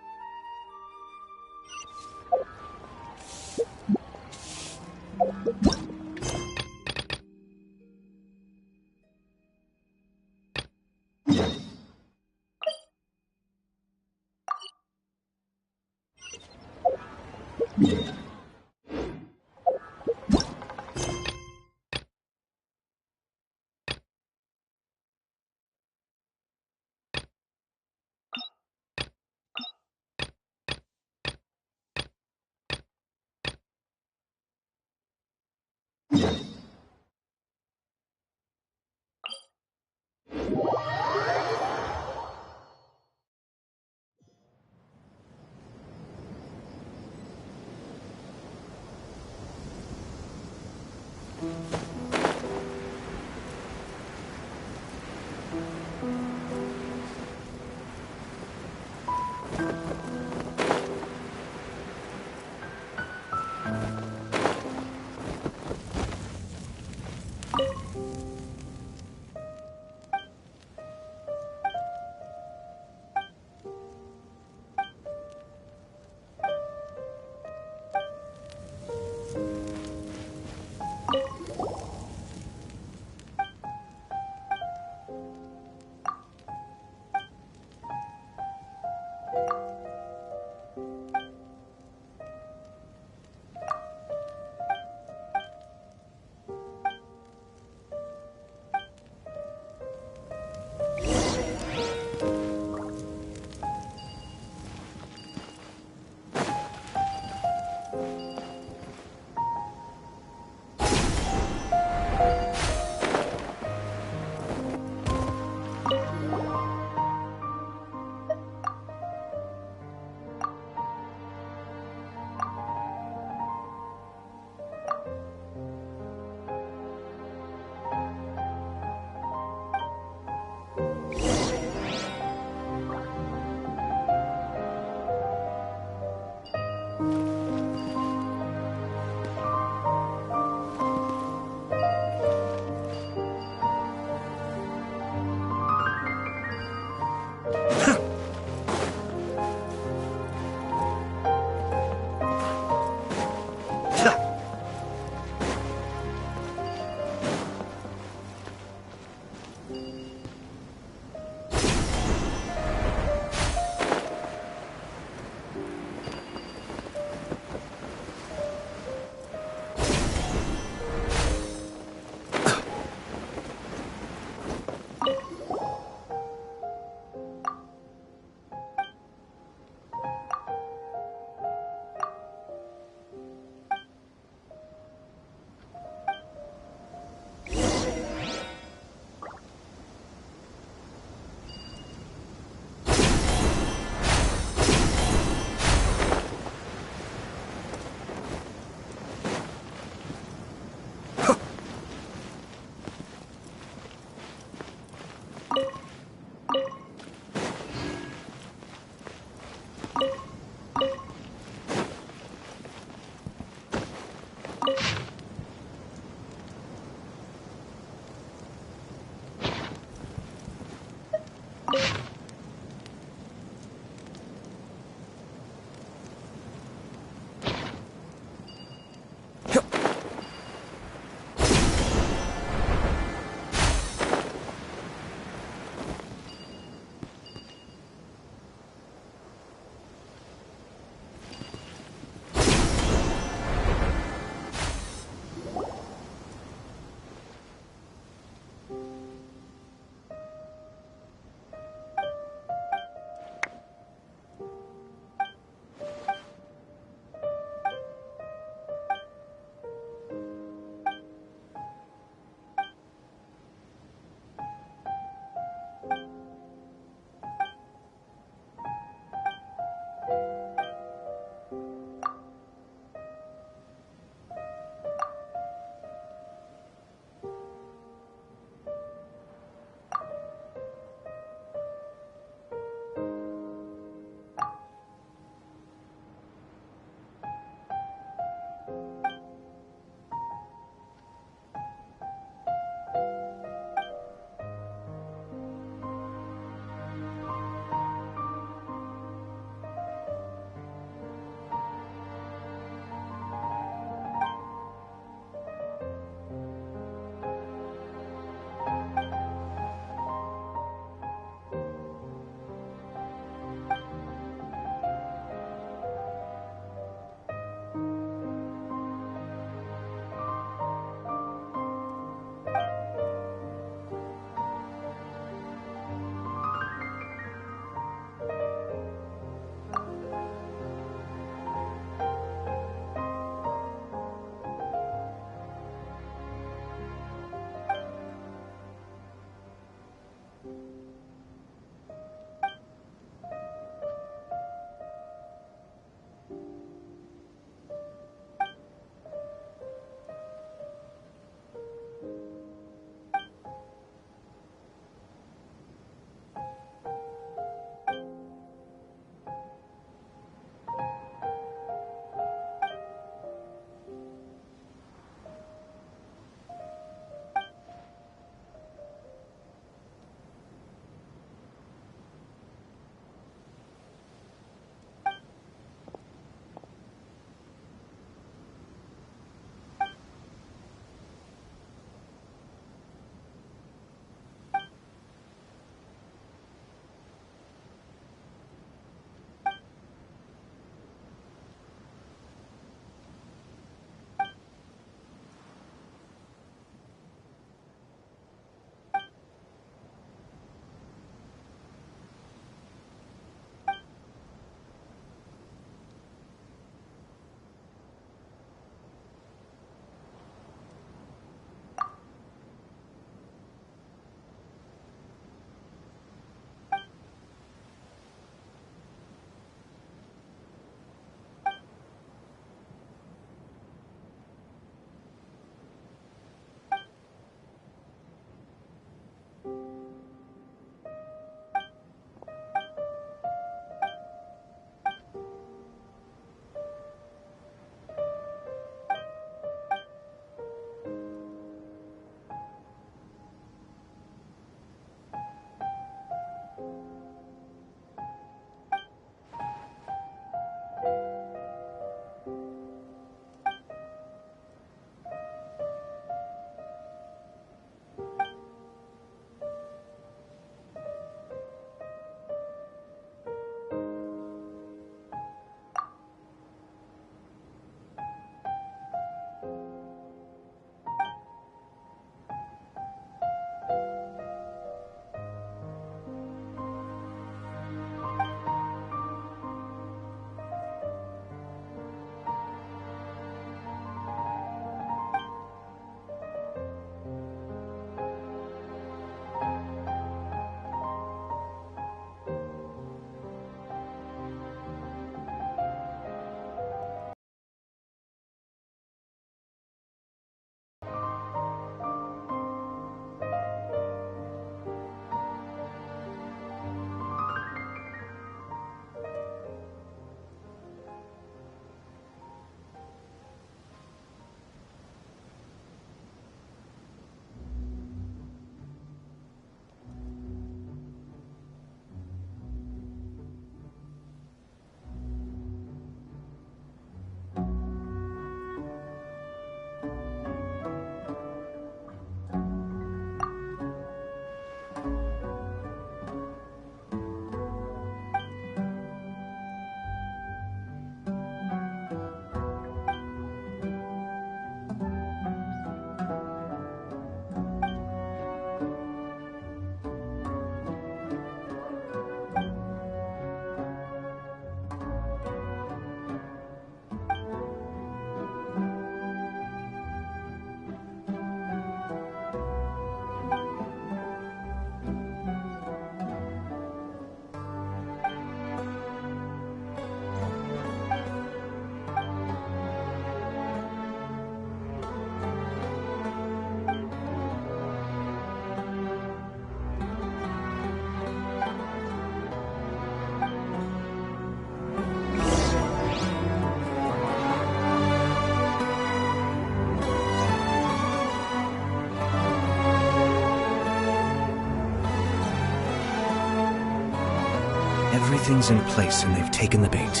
Everything's in place and they've taken the bait.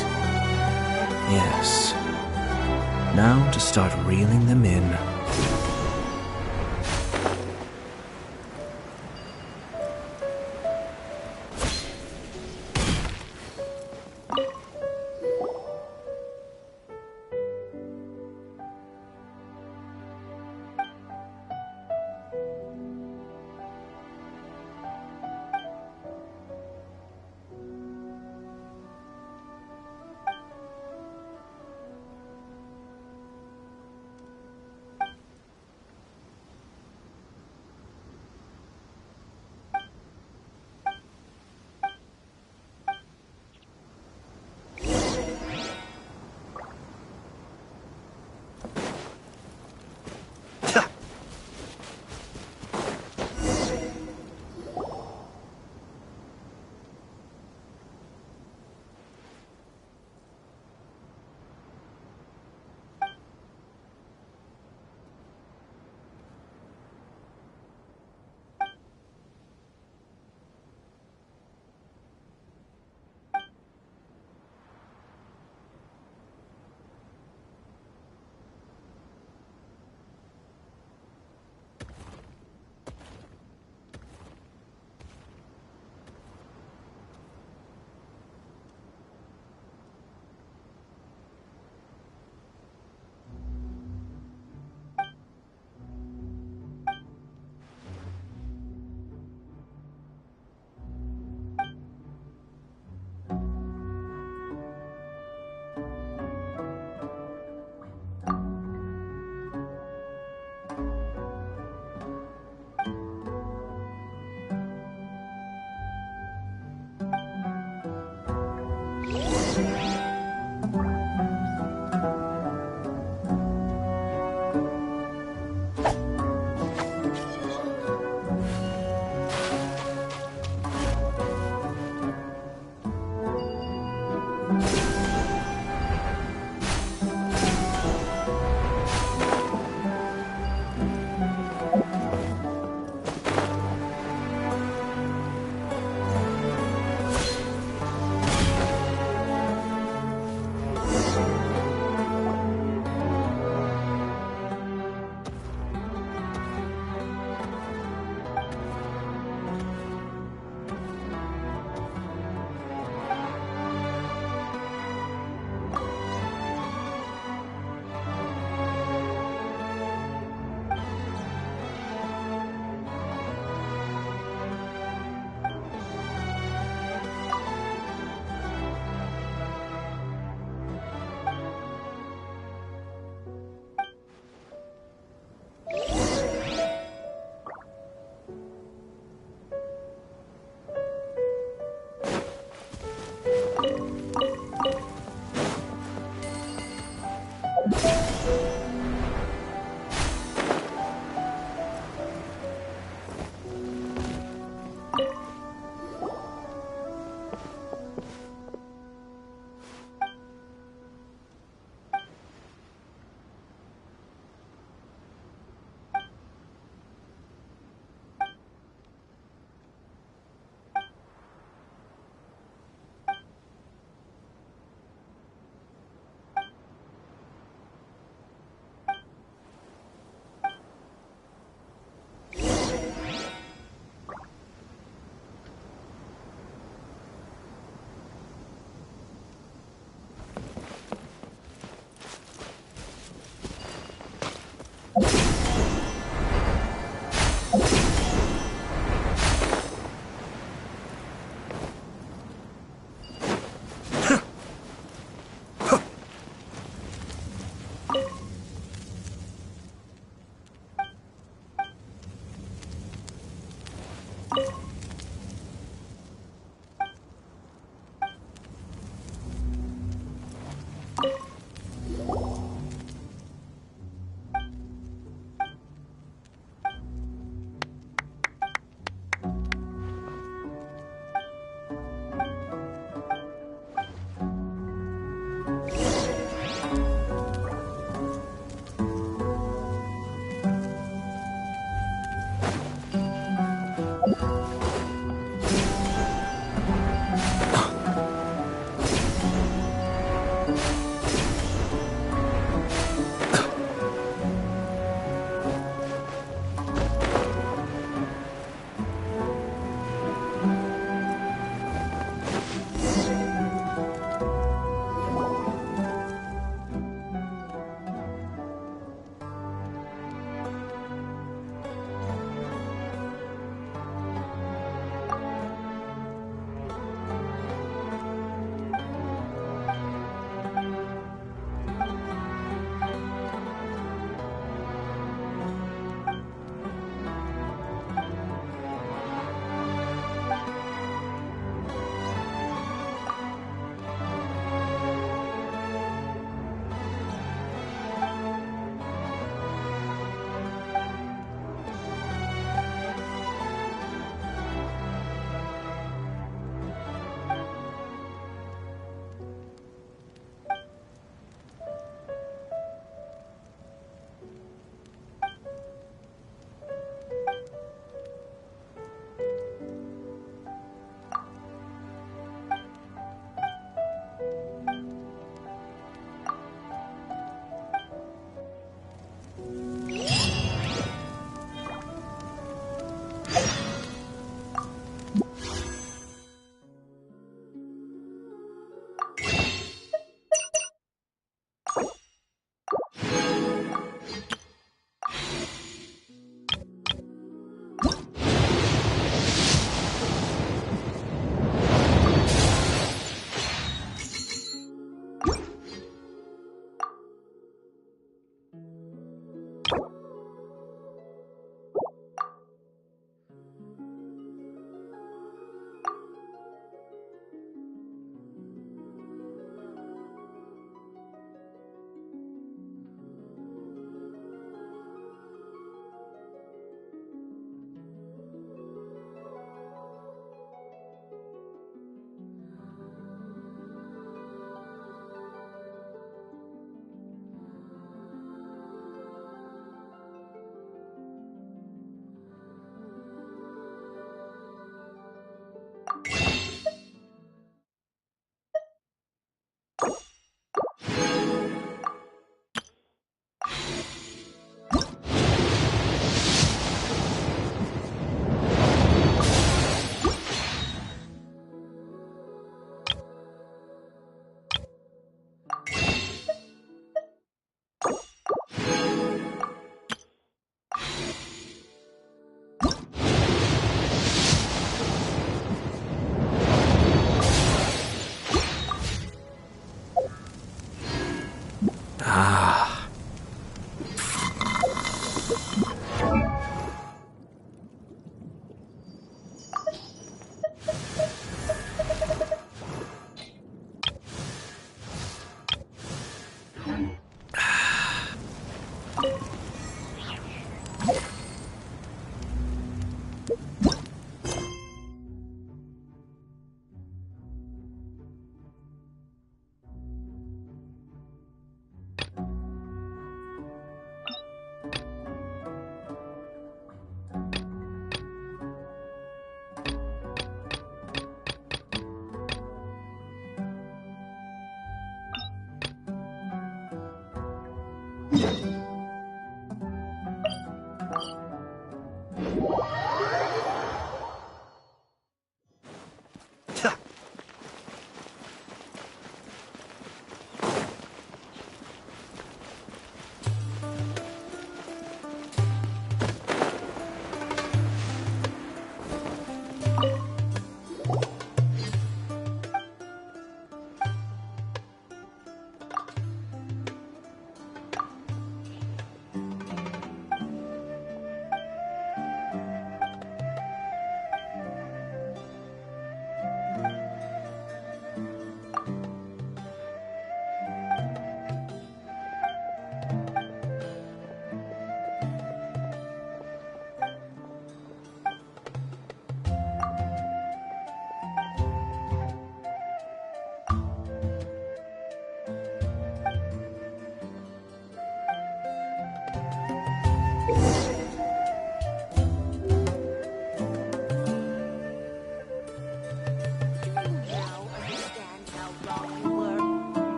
Yes. Now to start reeling them in.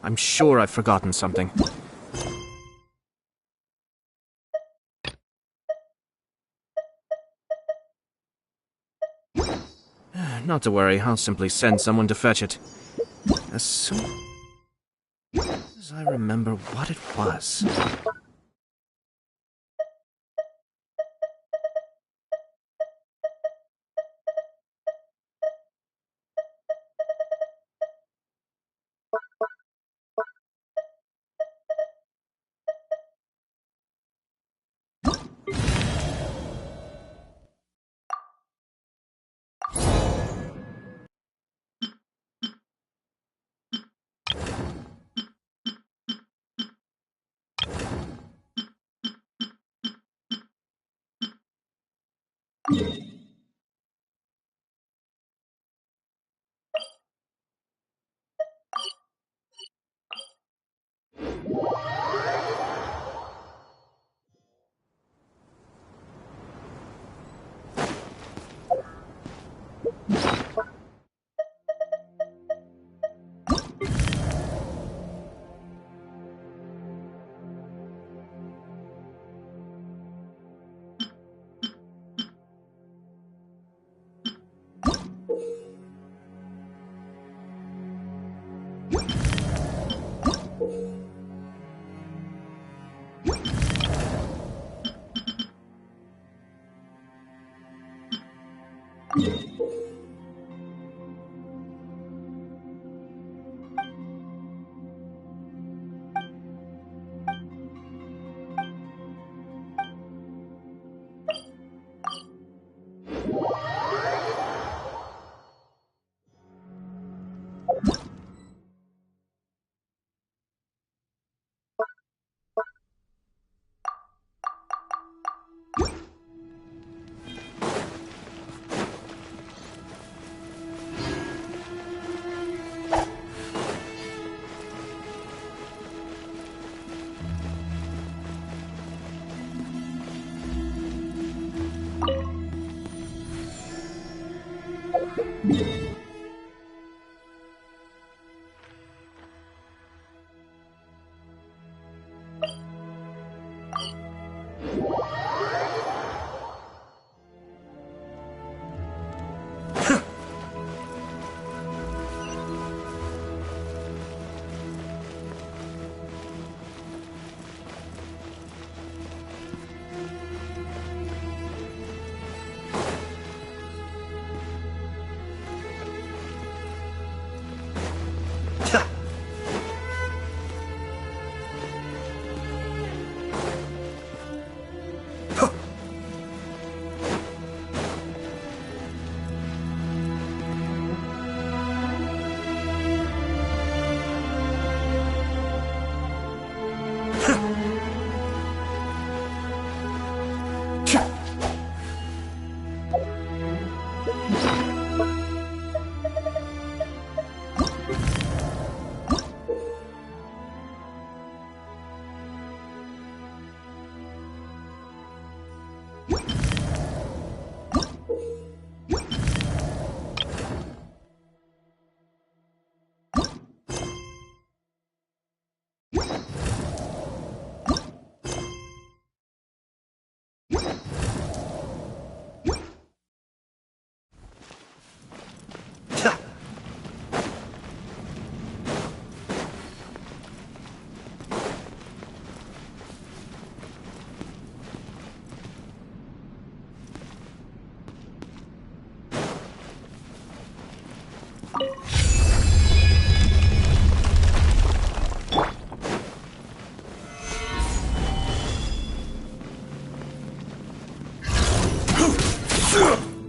I'm sure I've forgotten something. Not to worry, I'll simply send someone to fetch it. As soon as I remember what it was.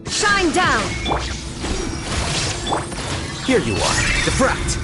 Shine down! Here you are. Defract!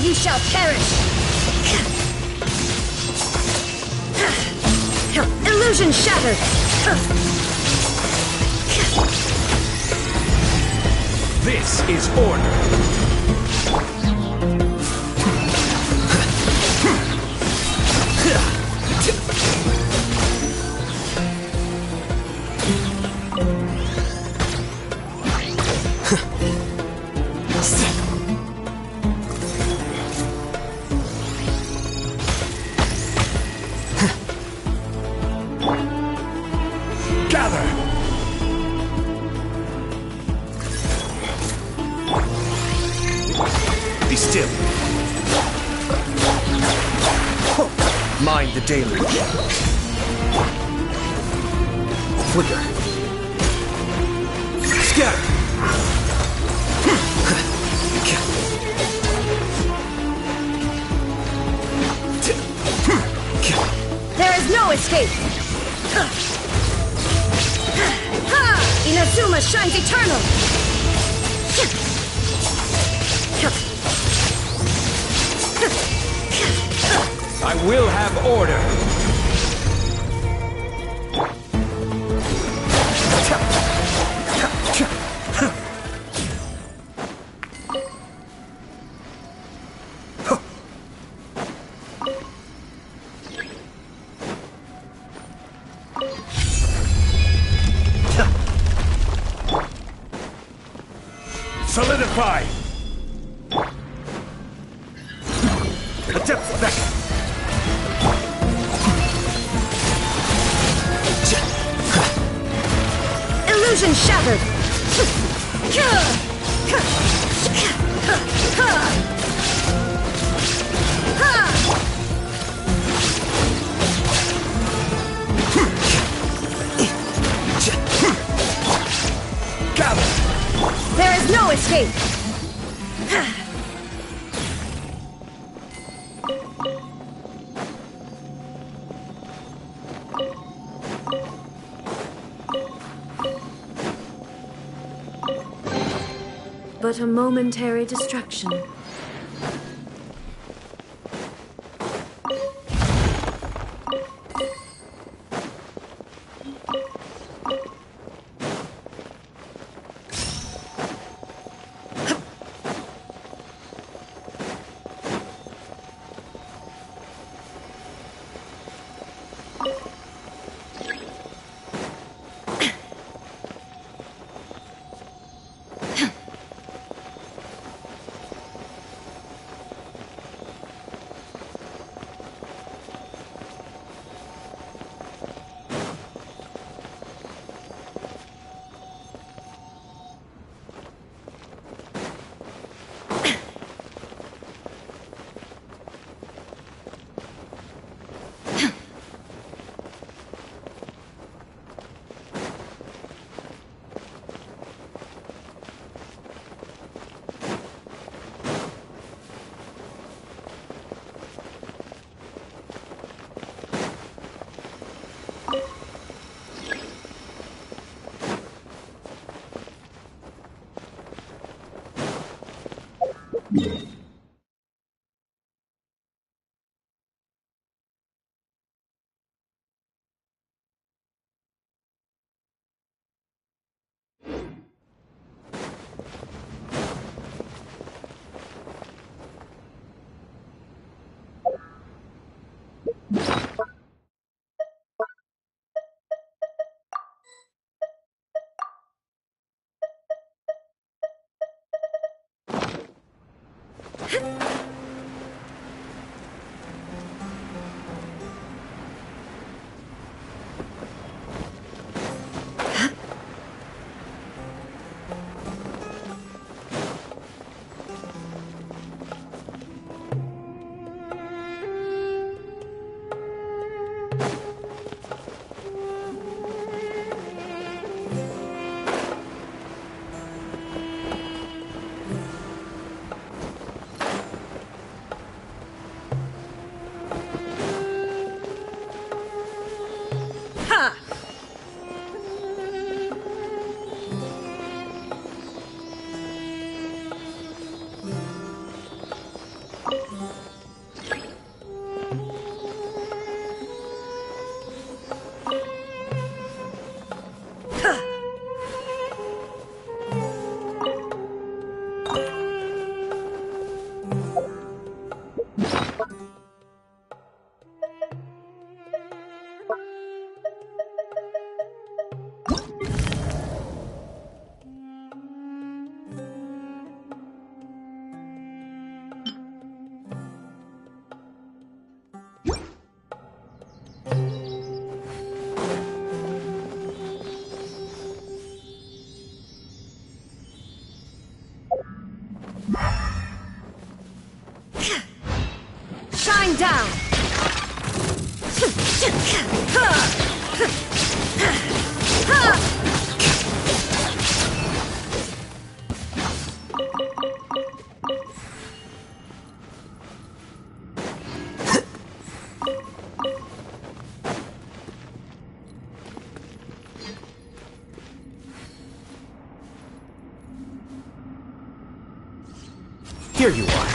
You shall perish! Illusion shattered! This is order. Be still. Mind the deluge. Flicker. Scatter. There is no escape! Inazuma shines eternal! I will have order. Solidify! Adept back! Illusion shattered! Gather! There is no escape! But a momentary distraction. Shine down! Here you are.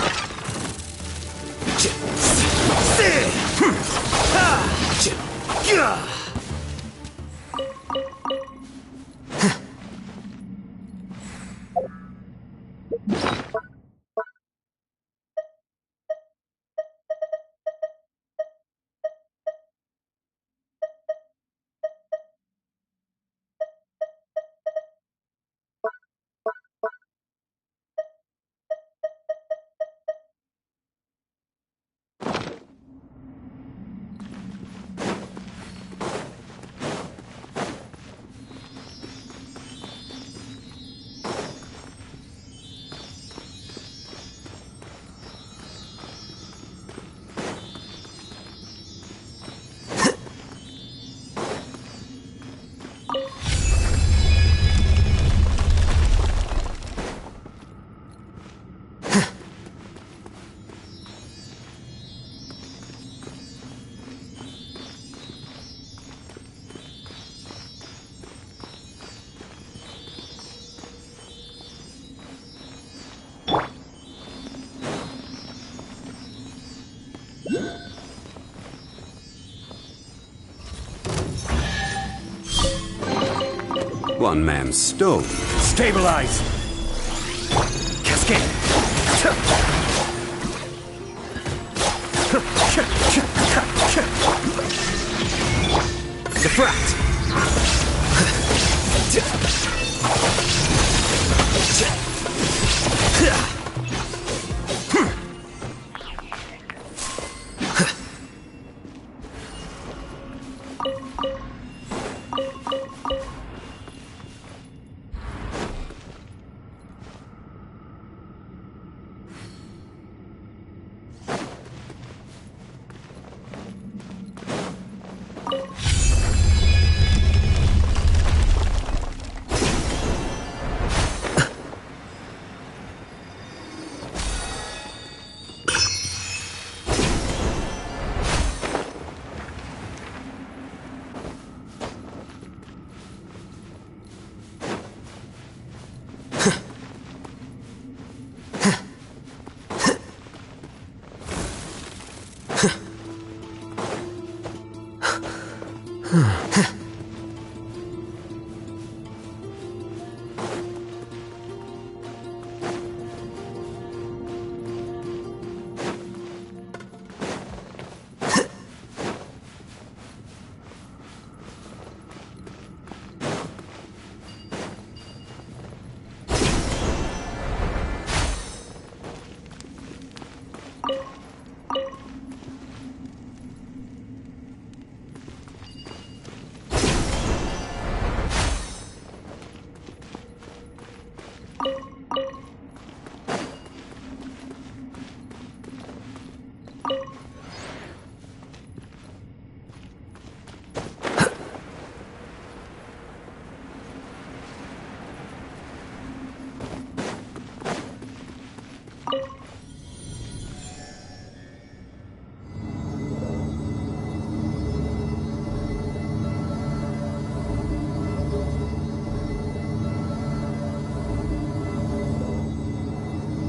One man's stone. Stabilize! Cascade! Defract!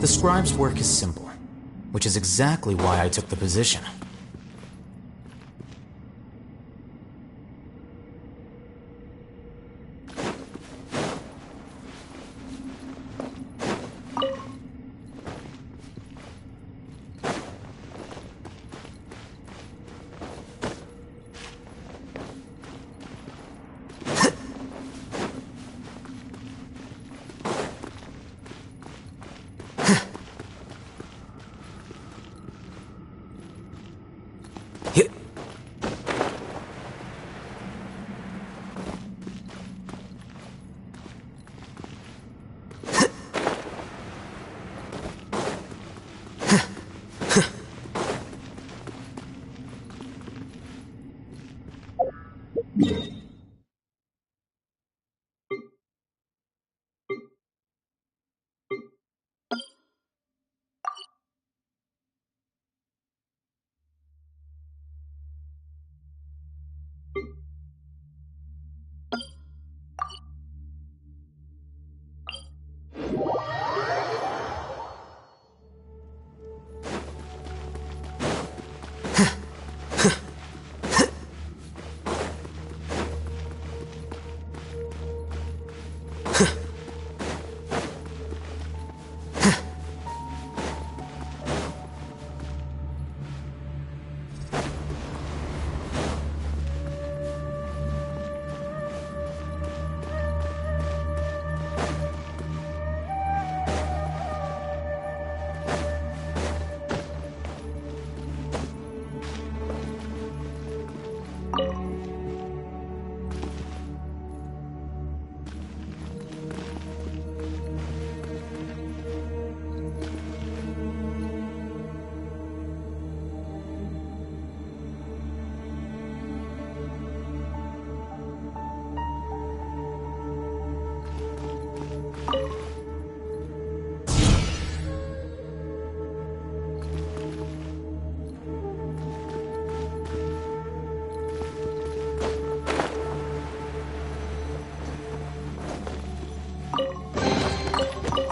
The scribe's work is simple, which is exactly why I took the position.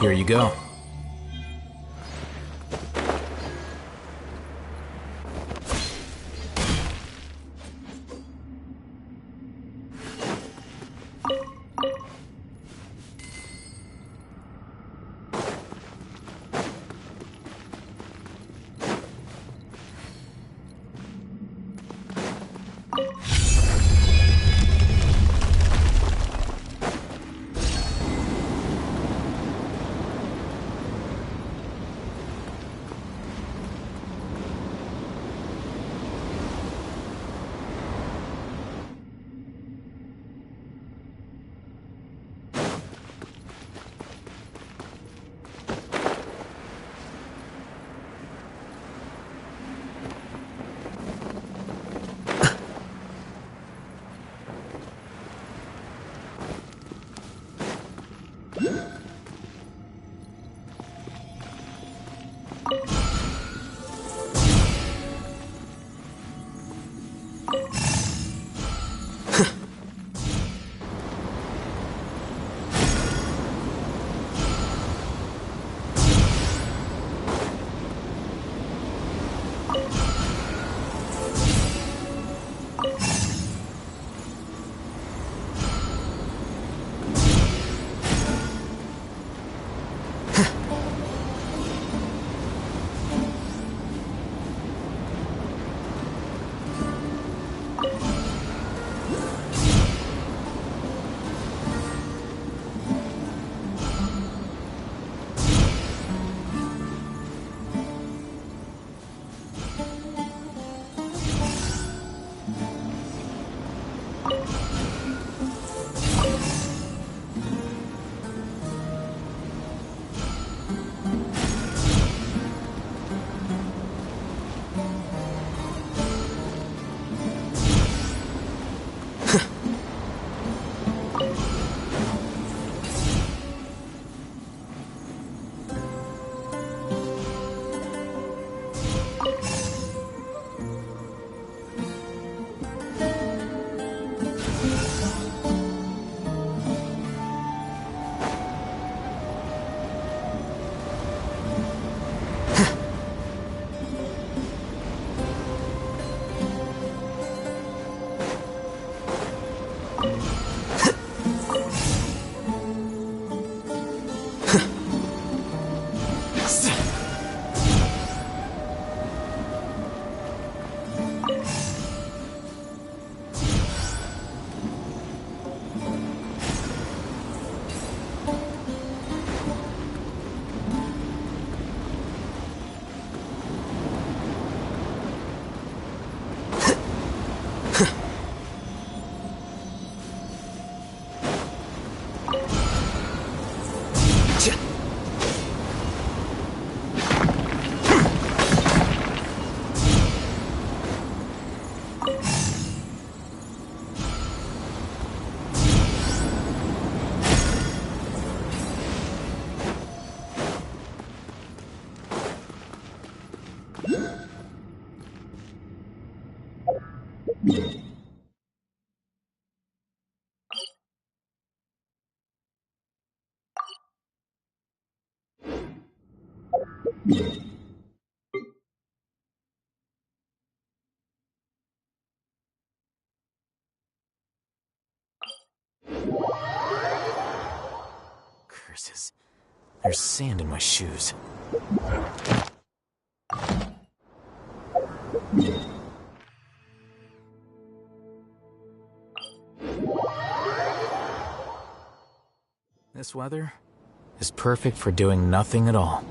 Here you go. Curses. There's sand in my shoes. This weather is perfect for doing nothing at all.